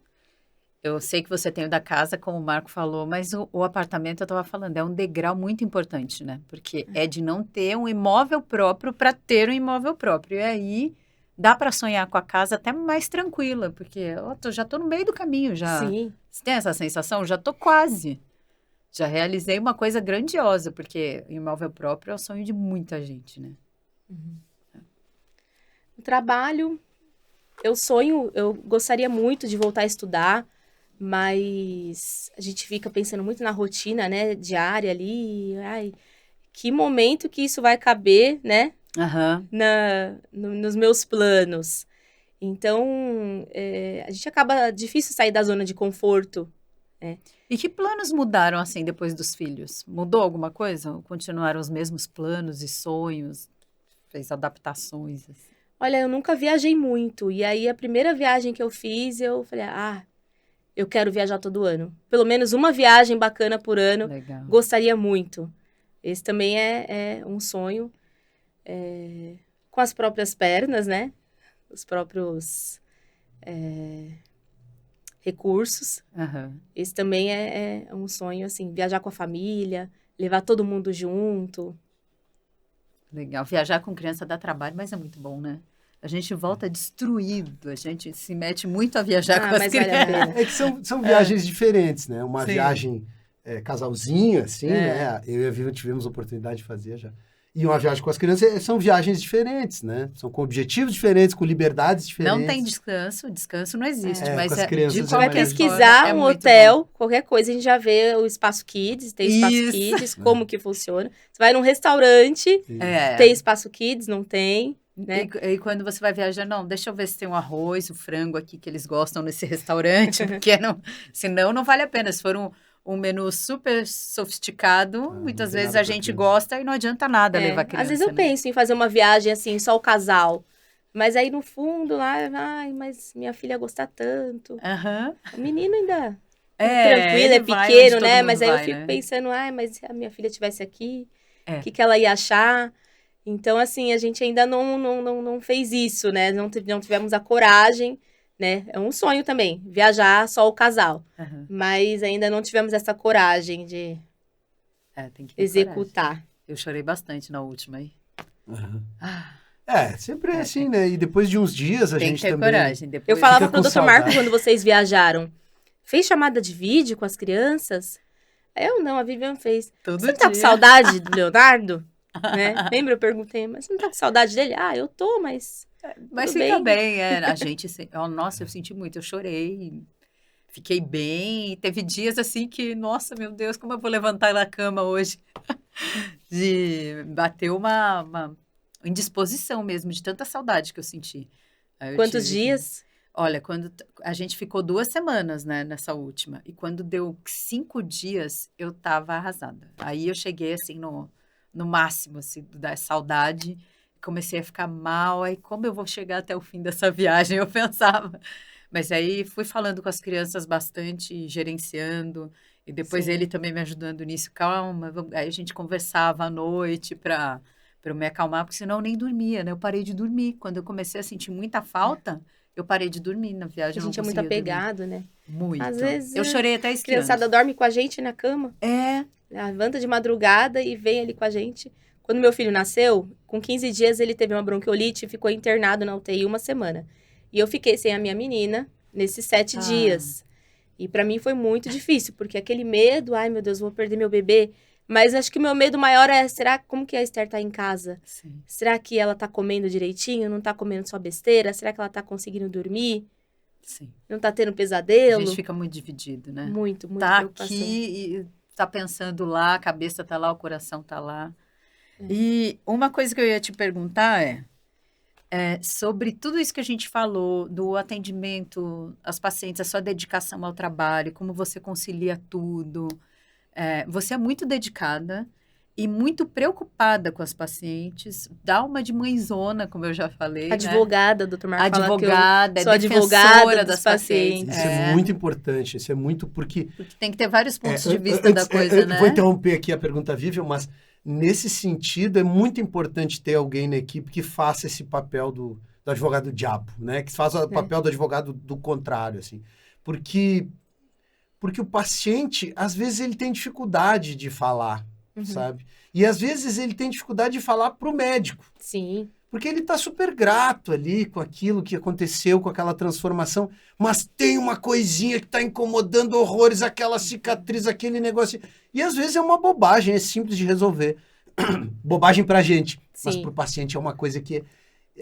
Eu sei que você tem o da casa, como o Marco falou, mas o apartamento, eu estava falando, é um degrau muito importante, né? Porque é de não ter um imóvel próprio para ter um imóvel próprio. E aí dá para sonhar com a casa até mais tranquila, porque já estou no meio do caminho já. Sim. Você tem essa sensação? Já estou quase. Já realizei uma coisa grandiosa, porque o imóvel próprio é o sonho de muita gente, né? O trabalho, eu gostaria muito de voltar a estudar, mas a gente fica pensando muito na rotina, né, diária ali. Ai, que momento que isso vai caber, né, Aham. nos meus planos. Então, a gente acaba difícil sair da zona de conforto. E que planos mudaram, assim, depois dos filhos? Mudou alguma coisa? Ou continuaram os mesmos planos e sonhos? Fez adaptações, assim? Olha, eu nunca viajei muito. E aí, a primeira viagem que eu fiz, eu falei, eu quero viajar todo ano. Pelo menos uma viagem bacana por ano. Legal. Gostaria muito. Esse também é um sonho. Com as próprias pernas, né? Os próprios recursos. Aham. Esse também é um sonho, assim, viajar com a família, levar todo mundo junto. Legal. Viajar com criança dá trabalho, mas é muito bom, né? A gente volta destruído, a gente se mete muito a viajar com as mas vale a crianças. pena. É que são viagens diferentes, né? Uma Sim. viagem casalzinho, assim, né? Eu e a Vivian tivemos a oportunidade de fazer já. E uma viagem com as crianças são viagens diferentes, né? São com objetivos diferentes, com liberdades diferentes. Não tem descanso não existe, com mas as crianças de Você vai qualquer pesquisar forma, é um muito hotel, qualquer coisa, a gente já vê o Espaço Kids, tem Espaço Isso. Kids, como que funciona. Você vai num restaurante, bom. tem Espaço Kids, não tem, né? E quando você vai viajar, não, deixa eu ver se tem um arroz, o frango aqui que eles gostam nesse restaurante, porque senão não vale a pena. Se for um menu super sofisticado, muitas tem vezes nada a pra gente criança. gosta e não adianta nada levar a criança. Às vezes eu né? penso em fazer uma viagem assim, só o casal. Mas aí no fundo, lá, ai, mas minha filha gosta tanto. Aham. O menino ainda tranquilo, ele é vai pequeno, onde todo né? mundo Mas aí eu vai, fico né? pensando, ai, mas se a minha filha estivesse aqui, É. o que ela ia achar? Então, assim, a gente ainda não fez isso, né? Não tivemos a coragem, né? É um sonho também, viajar só o casal. Aham. Mas ainda não tivemos essa coragem de Tem que ter coragem. executar. Eu chorei bastante na última aí. Uhum. Ah, Sempre é assim, né? E depois de uns dias a tem gente que ter também... coragem. Depois... Eu falava Fica pro com Dr. Marco saudade. quando vocês viajaram. Fez chamada de vídeo com as crianças? Eu não, a Vivian fez. Todo Você não tá com dia. saudade do Leonardo? Né? Lembra? Eu perguntei, mas você não tá com saudade dele? Ah, eu tô, mas Mas tudo fica bem. bem, a gente... Nossa, eu senti muito, eu chorei, fiquei bem. Teve dias assim que, nossa, meu Deus, como eu vou levantar da cama hoje? De bater uma indisposição mesmo, de tanta saudade que eu senti. Aí eu Quantos tive que- dias? Olha, quando a gente ficou 2 semanas, né, nessa última, e quando deu 5 dias, eu tava arrasada. Aí eu cheguei, assim, no máximo, assim, da saudade, comecei a ficar mal, aí como eu vou chegar até o fim dessa viagem, eu pensava. Mas aí fui falando com as crianças bastante, gerenciando, e depois Sim. ele também me ajudando nisso, calma, aí a gente conversava à noite para eu me acalmar, porque senão eu nem dormia, né? Eu parei de dormir. Quando eu comecei a sentir muita falta, eu parei de dormir na viagem, A eu não gente é muito conseguia dormir. apegado, né? Muito. Às vezes, Eu chorei até a esquiando. criançada dorme com a gente na cama. Levanta de madrugada e vem ali com a gente. Quando meu filho nasceu, com 15 dias ele teve uma bronquiolite e ficou internado na UTI 1 semana. E eu fiquei sem a minha menina nesses 7 dias. E pra mim foi muito difícil, porque aquele medo, ai meu Deus, vou perder meu bebê. Mas acho que o meu medo maior é, como que a Esther tá em casa? Sim. Será que ela tá comendo direitinho? Não tá comendo só besteira? Será que ela tá conseguindo dormir? Sim. Não tá tendo A pesadelo? gente fica muito dividido, né? Muito Tá preocupação. aqui e tá pensando lá, a cabeça tá lá, o coração tá lá. E uma coisa que eu ia te perguntar é sobre tudo isso que a gente falou, do atendimento às pacientes, a sua dedicação ao trabalho, como você concilia tudo. Você é muito dedicada e muito preocupada com as pacientes, dá uma de mãezona, como eu já falei, né? Advogada, doutor Marco fala que Advogada, sou defensora advogada das dos pacientes. Isso é muito importante, isso é muito porque... Porque tem que ter vários pontos de vista da coisa, né? Vou interromper aqui a pergunta, Vivian, mas nesse sentido é muito importante ter alguém na equipe que faça esse papel do advogado diabo, né? Que faça o papel do advogado do contrário, assim. Porque o paciente, às vezes, ele tem dificuldade de falar, sabe? E às vezes ele tem dificuldade de falar para o médico. Sim. Porque ele está super grato ali com aquilo que aconteceu, com aquela transformação, mas tem uma coisinha que está incomodando horrores, aquela cicatriz, aquele negócio. E às vezes é uma bobagem, é simples de resolver. Bobagem pra gente, mas Sim. pro paciente é uma coisa que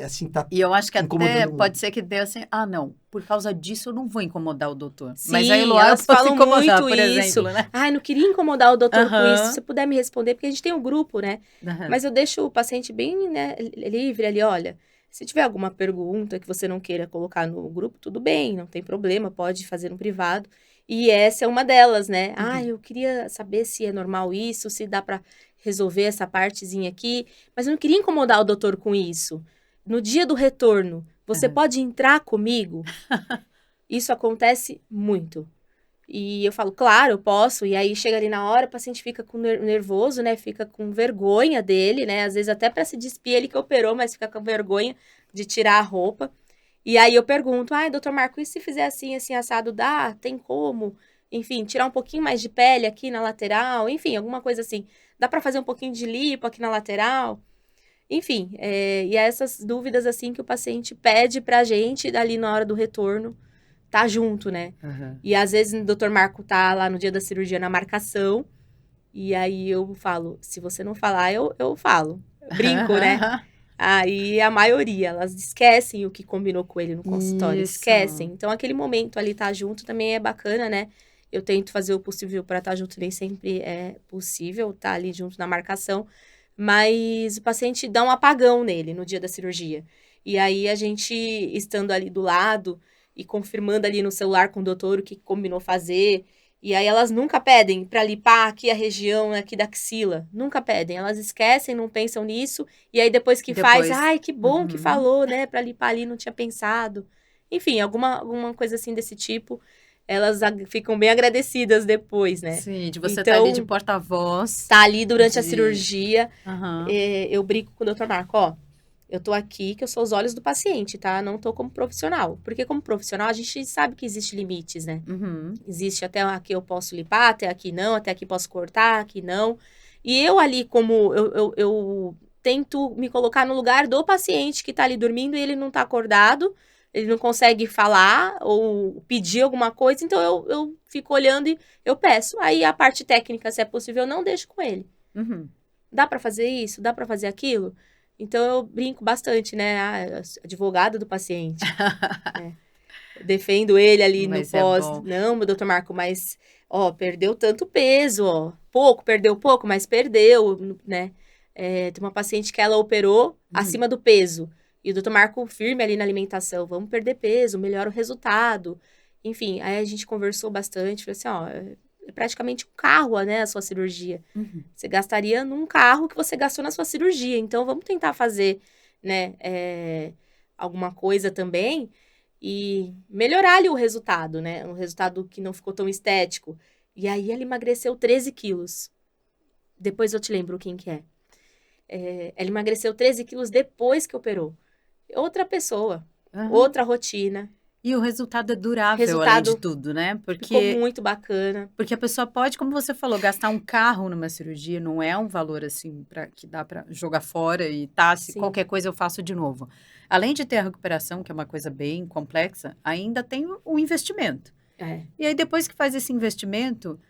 assim, tá E eu acho que incomodando até muito. pode ser que dê assim, não, por causa disso eu não vou incomodar o doutor. Sim, Mas a Eloá elas pode falam incomodar, muito por isso. exemplo, né? Ai, não queria incomodar o doutor com Aham. isso. Se você puder me responder, porque a gente tem um grupo, né? Mas eu deixo o paciente bem, né, livre ali, olha. Se tiver alguma pergunta que você não queira colocar no grupo, tudo bem, não tem problema, pode fazer no privado. E essa é uma delas, né? Eu queria saber se é normal isso, se dá pra resolver essa partezinha aqui. Mas eu não queria incomodar o doutor com isso. No dia do retorno, você pode entrar comigo? Isso acontece muito. E eu falo, claro, eu posso. E aí chega ali na hora, o paciente fica com nervoso, né? Fica com vergonha dele, né? Às vezes até para se despir, ele que operou, mas fica com vergonha de tirar a roupa. E aí eu pergunto, doutor Marco, e se fizer assim, assim, assado, dá? Tem como? Enfim, tirar um pouquinho mais de pele aqui na lateral? Enfim, alguma coisa assim. Dá para fazer um pouquinho de lipo aqui na lateral? Enfim, e é essas dúvidas assim que o paciente pede pra gente ali na hora do retorno. tá junto, né? Uhum. E às vezes o Dr. Marco tá lá no dia da cirurgia na marcação, e aí eu falo, se você não falar, eu falo. Eu brinco, né? Aí a maioria, elas esquecem o que combinou com ele no consultório, Isso. esquecem. Então aquele momento ali tá junto também é bacana, né? Eu tento fazer o possível para estar junto, nem sempre é possível estar ali junto na marcação, mas o paciente dá um apagão nele no dia da cirurgia. E aí a gente estando ali do lado e confirmando ali no celular com o doutor o que combinou fazer. E aí elas nunca pedem para limpar aqui a região aqui da axila. Nunca pedem. Elas esquecem, não pensam nisso. E aí depois que faz, ai, que bom que falou, né? Para limpar ali, não tinha pensado. Enfim, alguma coisa assim desse tipo. Elas ficam bem agradecidas depois, né? Sim, de você estar ali de porta-voz. Tá ali durante a cirurgia. Uhum. Eu brinco com o Dr. Marco, ó. Eu tô aqui que eu sou os olhos do paciente, tá? Não tô como profissional. Porque como profissional, a gente sabe que existe limites, né? Uhum. Existe até aqui eu posso limpar, até aqui não, até aqui posso cortar, aqui não. E eu ali, como eu tento me colocar no lugar do paciente que tá ali dormindo e ele não tá acordado, ele não consegue falar ou pedir alguma coisa, então eu fico olhando e eu peço. Aí a parte técnica, se é possível, eu não deixo com ele. Uhum. Dá pra fazer isso? Dá pra fazer aquilo? Então, eu brinco bastante, né? Advogada do paciente. Né? Defendo ele ali no pós. Não, meu doutor Marco, mas, ó, perdeu tanto peso, ó. Perdeu pouco, mas perdeu, né? Tem uma paciente que ela operou acima do peso. E o doutor Marco firme ali na alimentação. Vamos perder peso, melhora o resultado. Enfim, aí a gente conversou bastante. Falei assim, ó, é praticamente um carro, né, a sua cirurgia. Uhum. Você gastaria num carro que você gastou na sua cirurgia. Então, vamos tentar fazer, né, alguma coisa também e melhorar ali o resultado, né? Um resultado que não ficou tão estético. E aí, ela emagreceu 13 quilos. Depois eu te lembro quem que é. Ela emagreceu 13 quilos depois que operou. Outra pessoa, outra rotina. E o resultado é durável, além de tudo, né? Porque ficou muito bacana. Porque a pessoa pode, como você falou, gastar um carro numa cirurgia, não é um valor assim que dá para jogar fora e se qualquer coisa eu faço de novo. Além de ter a recuperação, que é uma coisa bem complexa, ainda tem o investimento. E aí, depois que faz esse investimento,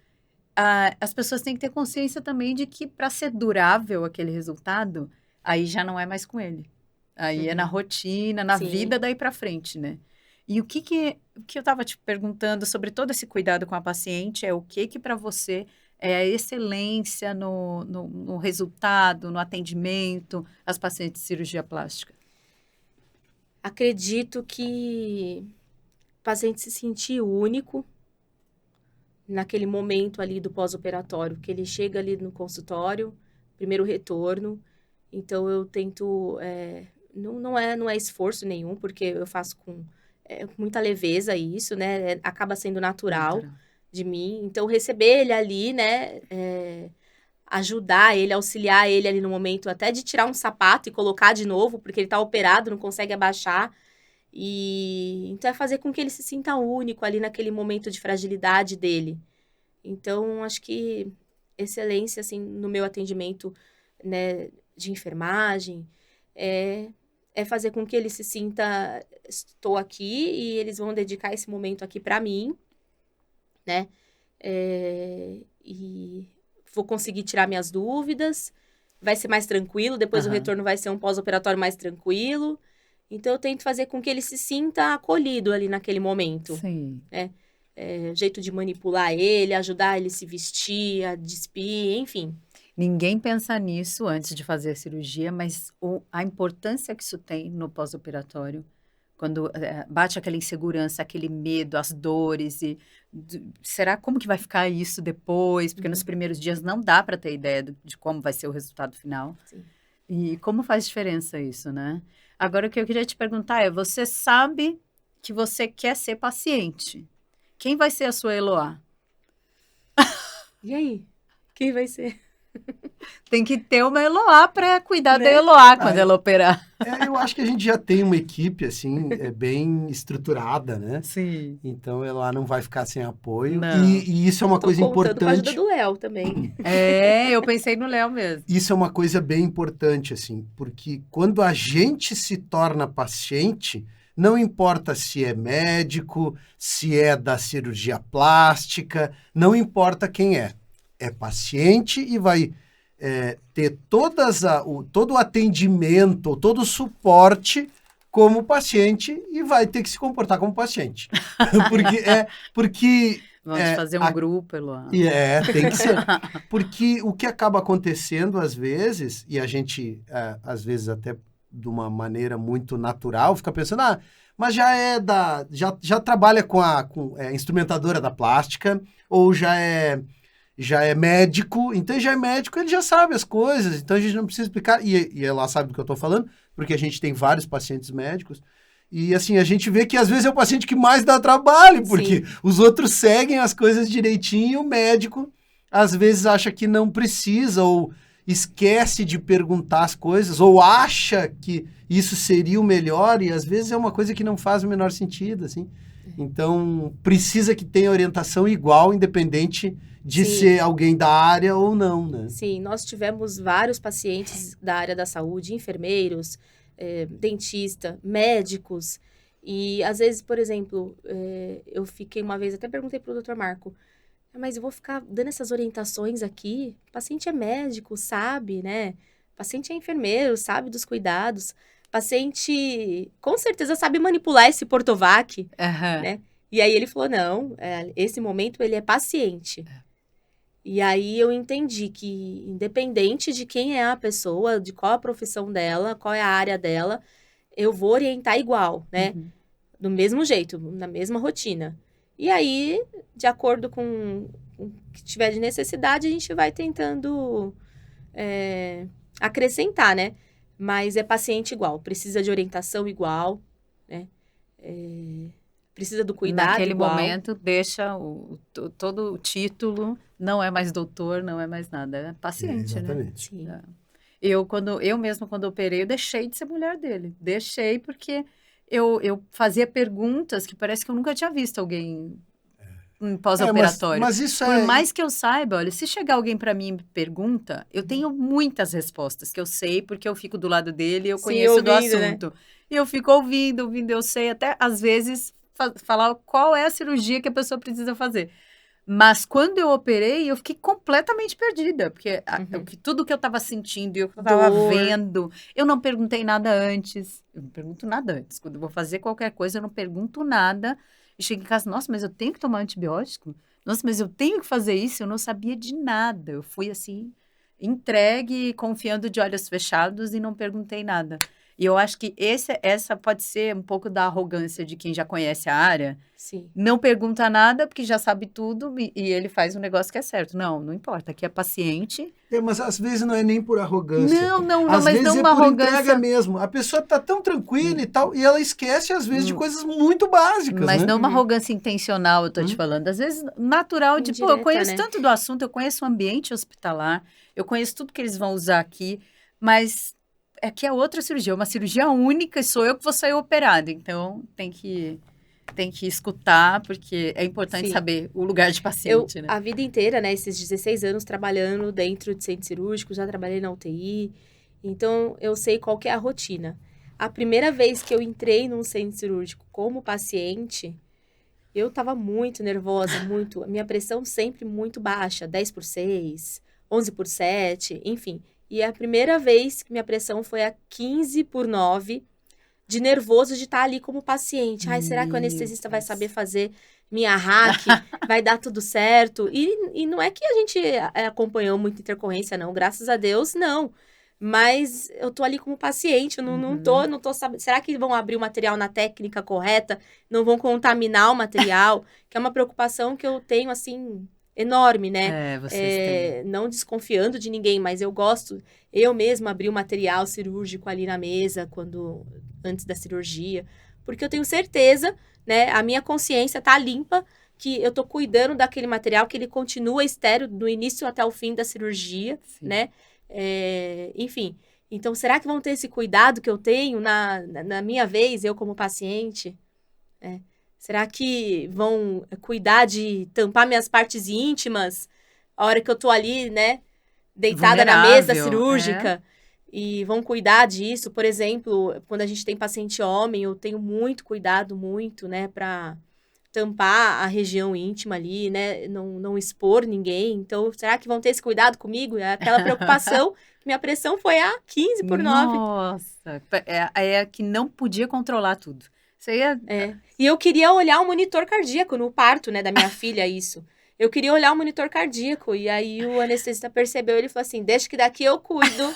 as pessoas têm que ter consciência também de que para ser durável aquele resultado, aí já não é mais com ele. Aí é na rotina, na vida daí para frente, né? E o que eu estava te perguntando sobre todo esse cuidado com a paciente é o que para você é a excelência no resultado, no atendimento às pacientes de cirurgia plástica? Acredito que o paciente se sentir único naquele momento ali do pós-operatório, que ele chega ali no consultório, primeiro retorno, então eu tento, não é esforço nenhum, porque eu faço com muita leveza isso, né? Acaba sendo natural de mim. Então, receber ele ali, né? Ajudar ele, auxiliar ele ali no momento até de tirar um sapato e colocar de novo, porque ele tá operado, não consegue abaixar. Então, é fazer com que ele se sinta único ali naquele momento de fragilidade dele. Então, acho que excelência, assim, no meu atendimento, né, de enfermagem, é fazer com que ele se sinta, estou aqui e eles vão dedicar esse momento aqui para mim, né? E vou conseguir tirar minhas dúvidas, vai ser mais tranquilo, depois o retorno vai ser um pós-operatório mais tranquilo. Então, eu tento fazer com que ele se sinta acolhido ali naquele momento. Sim. Né? Jeito de manipular ele, ajudar ele a se vestir, a despir, enfim. Ninguém pensa nisso antes de fazer a cirurgia, mas a importância que isso tem no pós-operatório, quando bate aquela insegurança, aquele medo, as dores, será como que vai ficar isso depois? Porque nos primeiros dias não dá para ter ideia de como vai ser o resultado final. Sim. E como faz diferença isso, né? Agora, o que eu queria te perguntar você sabe que você quer ser paciente. Quem vai ser a sua Eloá? E aí? Quem vai ser? Tem que ter uma Eloá para cuidar da Eloá quando ela operar. Eu acho que a gente já tem uma equipe, assim, bem estruturada, né? Sim. Então, a Eloá não vai ficar sem apoio. Não. E isso é uma coisa importante. Com a ajuda do Léo também. Eu pensei no Léo mesmo. Isso é uma coisa bem importante, assim, porque quando a gente se torna paciente, Não importa se é médico, se é da cirurgia plástica, não importa quem é. É paciente e vai ter todo o atendimento, todo o suporte como paciente e vai ter que se comportar como paciente. porque Vamos fazer um grupo, Eloá. Tem que ser. Porque o que acaba acontecendo às vezes, e a gente, às vezes até de uma maneira muito natural, fica pensando, mas já trabalha com instrumentadora da plástica, ou já é médico, então já é médico, ele já sabe as coisas, então a gente não precisa explicar, e ela sabe do que eu estou falando, porque a gente tem vários pacientes médicos, e assim, a gente vê que às vezes é o paciente que mais dá trabalho, porque os outros seguem as coisas direitinho, e o médico às vezes acha que não precisa, ou esquece de perguntar as coisas, ou acha que isso seria o melhor, e às vezes é uma coisa que não faz o menor sentido, assim. Então, precisa que tenha orientação igual, independente de ser alguém da área ou não, né? Sim, nós tivemos vários pacientes da área da saúde, enfermeiros, dentista, médicos, e às vezes, por exemplo, eu fiquei uma vez, até perguntei para o Dr. Marco, mas eu vou ficar dando essas orientações aqui? O paciente é médico, sabe, né? O paciente é enfermeiro, sabe dos cuidados. O paciente, com certeza, sabe manipular esse Portovac, né? E aí ele falou, não, esse momento ele é paciente. E aí eu entendi que, independente de quem é a pessoa, de qual a profissão dela, qual é a área dela, eu vou orientar igual, né? Do mesmo jeito, na mesma rotina. E aí, de acordo com o que tiver de necessidade, a gente vai tentando acrescentar, né? Mas é paciente igual, precisa de orientação igual, né? Precisa do cuidado Naquele igual. momento, deixa todo o título, não é mais doutor, não é mais nada, é paciente, exatamente. né? Eu mesma, quando operei, eu deixei de ser mulher dele. Deixei porque eu fazia perguntas que parece que eu nunca tinha visto alguém em pós-operatório. Mas isso Por mais que eu saiba, olha, se chegar alguém para mim e me pergunta, eu tenho muitas respostas que eu sei, porque eu fico do lado dele e eu conheço do assunto. Né? E eu fico ouvindo, eu sei até, às vezes, falar qual é a cirurgia que a pessoa precisa fazer. Mas quando eu operei, eu fiquei completamente perdida, porque tudo que eu estava sentindo e o que eu estava vendo, eu não perguntei nada antes. Eu não pergunto nada antes. Quando eu vou fazer qualquer coisa, eu não pergunto nada. E chego em casa, nossa, mas eu tenho que tomar antibiótico? Nossa, mas eu tenho que fazer isso? Eu não sabia de nada. Eu fui assim, entregue, confiando de olhos fechados e não perguntei nada. E eu acho que essa pode ser um pouco da arrogância de quem já conhece a área. Sim. Não pergunta nada, porque já sabe tudo e ele faz um negócio que é certo. Não importa, aqui é paciente. Mas às vezes não é nem por arrogância. Não, às mas vezes não é uma por arrogância entrega mesmo. A pessoa tá tão tranquila e tal, e ela esquece às vezes de coisas muito básicas, mas né? não uma arrogância intencional, eu tô te falando. Às vezes natural de, indireta, eu conheço né? tanto do assunto, eu conheço o ambiente hospitalar, eu conheço tudo que eles vão usar aqui, mas aqui é outra cirurgia, uma cirurgia única e sou eu que vou sair operada. Então, tem que escutar, porque é importante saber o lugar de paciente, né? A vida inteira, né, esses 16 anos trabalhando dentro de centro cirúrgico, já trabalhei na UTI, então eu sei qual que é a rotina. A primeira vez que eu entrei num centro cirúrgico como paciente, eu tava muito nervosa, a minha pressão sempre muito baixa, 10/6, 11/7, enfim. E a primeira vez que minha pressão foi a 15/9, de nervoso de estar ali como paciente. Ai, será que o anestesista vai saber fazer minha hack? Vai dar tudo certo? E não é que a gente acompanhou muita intercorrência, não. Graças a Deus, não. Mas eu tô ali como paciente, eu não tô sabendo. Será que vão abrir o material na técnica correta? Não vão contaminar o material? Que é uma preocupação que eu tenho, assim, enorme, né? Vocês têm. Não desconfiando de ninguém, mas eu gosto. Eu mesma abri o material cirúrgico ali na mesa, antes da cirurgia, porque eu tenho certeza, né, a minha consciência tá limpa, que eu tô cuidando daquele material, que ele continua estéril do início até o fim da cirurgia, né, enfim. Então, será que vão ter esse cuidado que eu tenho na minha vez, eu como paciente? Será que vão cuidar de tampar minhas partes íntimas, a hora que eu tô ali, né, deitada na mesa cirúrgica? e vão cuidar disso. Por exemplo, quando a gente tem paciente homem, eu tenho muito cuidado, né, para tampar a região íntima ali, né, não expor ninguém. Então, será que vão ter esse cuidado comigo? É aquela preocupação, minha pressão foi a 15/9. Nossa, é que não podia controlar tudo. Isso aí E eu queria olhar o monitor cardíaco no parto, né, da minha filha, isso. Eu queria olhar o monitor cardíaco, e aí o anestesista percebeu, ele falou assim, deixa que daqui eu cuido,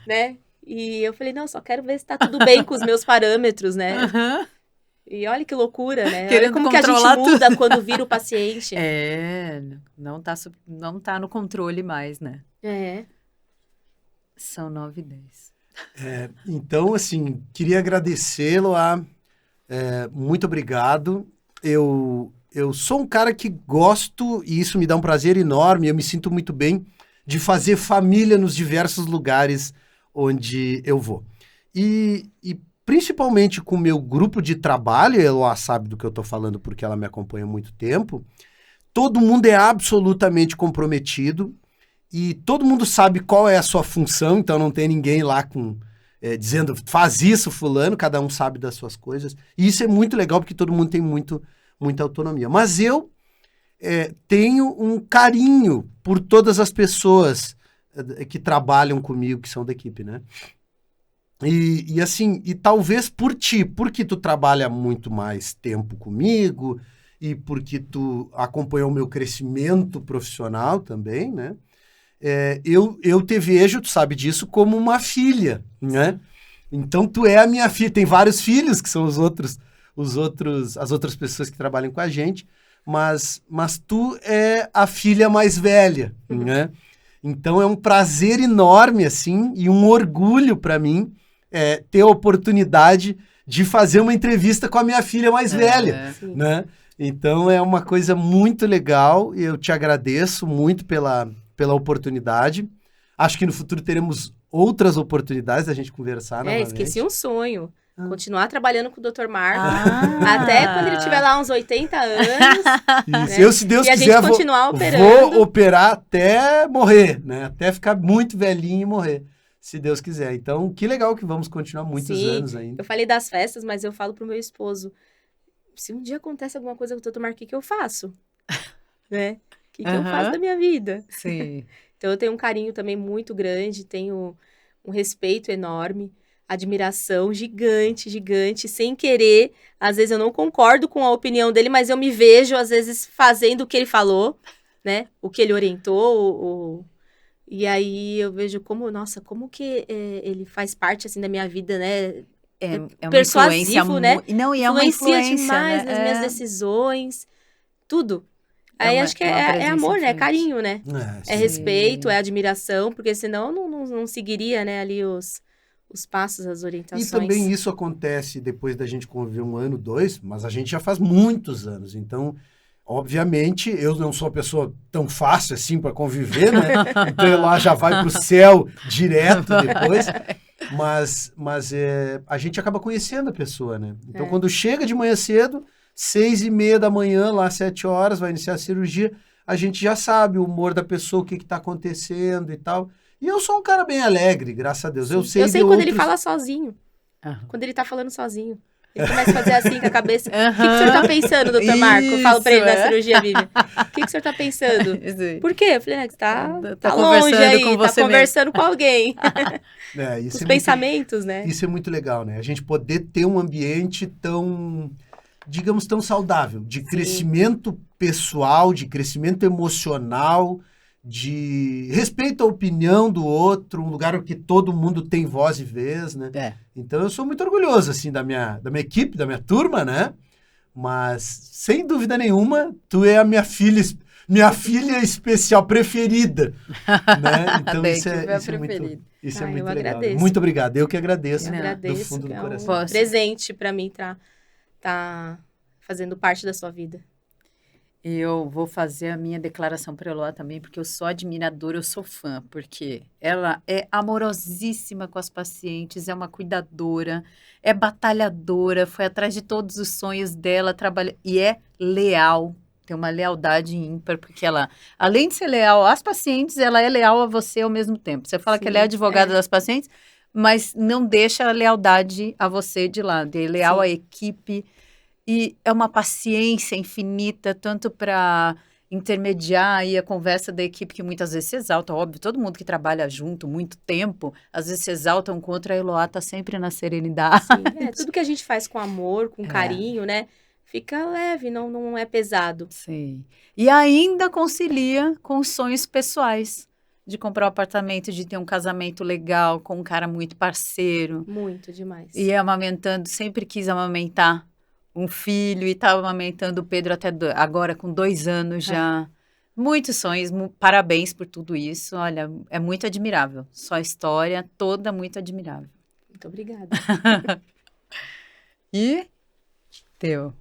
né? E eu falei, não, só quero ver se tá tudo bem com os meus parâmetros, né? E olha que loucura, né? Querendo olha como que a gente controlar muda quando vira o paciente. Não tá no controle mais, né? São 9h10. Então, assim, queria agradecê-lo muito obrigado. Eu sou um cara que gosto, e isso me dá um prazer enorme, eu me sinto muito bem de fazer família nos diversos lugares onde eu vou. E principalmente com o meu grupo de trabalho, ela sabe do que eu estou falando porque ela me acompanha há muito tempo, todo mundo é absolutamente comprometido e todo mundo sabe qual é a sua função, então não tem ninguém lá dizendo, faz isso, fulano, cada um sabe das suas coisas. E isso é muito legal porque todo mundo tem muita autonomia. Mas eu tenho um carinho por todas as pessoas que trabalham comigo, que são da equipe, né? E assim, e talvez por ti, porque tu trabalha muito mais tempo comigo e porque tu acompanhou o meu crescimento profissional também, né? Eu te vejo, tu sabe disso, como uma filha, né? Então tu é a minha filha. Tem vários filhos que são as outras pessoas que trabalham com a gente, mas tu é a filha mais velha, né? Então é um prazer enorme, assim, e um orgulho para mim ter a oportunidade de fazer uma entrevista com a minha filha mais velha, né? Então é uma coisa muito legal e eu te agradeço muito pela oportunidade. Acho que no futuro teremos outras oportunidades da gente conversar novamente. Esqueci um sonho. Continuar trabalhando com o Dr. Marco. Até quando ele tiver lá uns 80 anos. Isso. Né? Eu, se Deus quiser, vou operar até morrer, né? Até ficar muito velhinho e morrer. Se Deus quiser. Então, que legal que vamos continuar muitos anos ainda. Eu falei das festas, mas eu falo pro meu esposo, se um dia acontece alguma coisa com o Dr. Marco, o que eu faço? Né? O que eu faço da minha vida? Sim. Então, eu tenho um carinho também muito grande, tenho um respeito enorme, admiração gigante, sem querer. Às vezes eu não concordo com a opinião dele, mas eu me vejo, às vezes, fazendo o que ele falou, né? O que ele orientou, E aí eu vejo como que ele faz parte, assim, da minha vida, né? É uma persuasivo, né? Não, e é uma influência demais né? nas minhas decisões, tudo. Aí acho que é amor, né? É carinho, né? É respeito, é admiração, porque senão eu não seguiria, né, ali os passos, as orientações. E também isso acontece depois da gente conviver 1 ano, 2, mas a gente já faz muitos anos, então... Obviamente, eu não sou uma pessoa tão fácil assim para conviver, né? Então, ela já vai para o céu direto depois. Mas a gente acaba conhecendo a pessoa, né? Então, quando chega de manhã cedo, 6h30 da manhã, lá 7 horas, vai iniciar a cirurgia, a gente já sabe o humor da pessoa, o que está acontecendo e tal. E eu sou um cara bem alegre, graças a Deus. Eu sei quando ele fala sozinho. Quando ele tá falando sozinho. Ele começa a fazer assim com a cabeça. O que o senhor tá pensando, doutor Marco? Eu falo pra ele na cirurgia, Vivian. O que o senhor tá pensando? Por quê? Eu falei, tá longe aí, tá conversando com alguém. Os pensamentos, né? Isso é muito legal, né? A gente poder ter um ambiente tão, digamos, tão saudável, de crescimento pessoal, de crescimento emocional, de respeito à opinião do outro, um lugar que todo mundo tem voz e vez, né? Então eu sou muito orgulhoso, assim, da minha equipe, da minha turma, né? Mas, sem dúvida nenhuma, tu é a minha filha especial, preferida, né? Então isso é muito legal. Agradeço. Muito obrigado, eu que agradeço, do fundo do coração. Um presente para mim tá fazendo parte da sua vida. Eu vou fazer a minha declaração para a Eloá também, porque eu sou admiradora, eu sou fã, porque ela é amorosíssima com as pacientes, é uma cuidadora, é batalhadora, foi atrás de todos os sonhos dela, trabalha e é leal tem uma lealdade ímpar, porque ela, além de ser leal às pacientes, ela é leal a você ao mesmo tempo. Você fala que ela é Sim, advogada é. das pacientes, mas não deixa a lealdade a você de lado. É leal Sim. à equipe e é uma paciência infinita, tanto para intermediar aí a conversa da equipe, que muitas vezes se exalta, óbvio, todo mundo que trabalha junto muito tempo, às vezes se exalta um contra, a Eloá tá sempre na serenidade. Sim, tudo que a gente faz com amor, com É. carinho, né? Fica leve, não é pesado. Sim. E ainda concilia com os sonhos pessoais, de comprar um apartamento, de ter um casamento legal, com um cara muito parceiro, Muito demais. e amamentando, sempre quis amamentar um filho, e estava amamentando o Pedro até agora com 2 anos já. Muitos sonhos, parabéns por tudo isso. Olha, é muito admirável. Sua história toda muito admirável. Muito obrigada. E teu.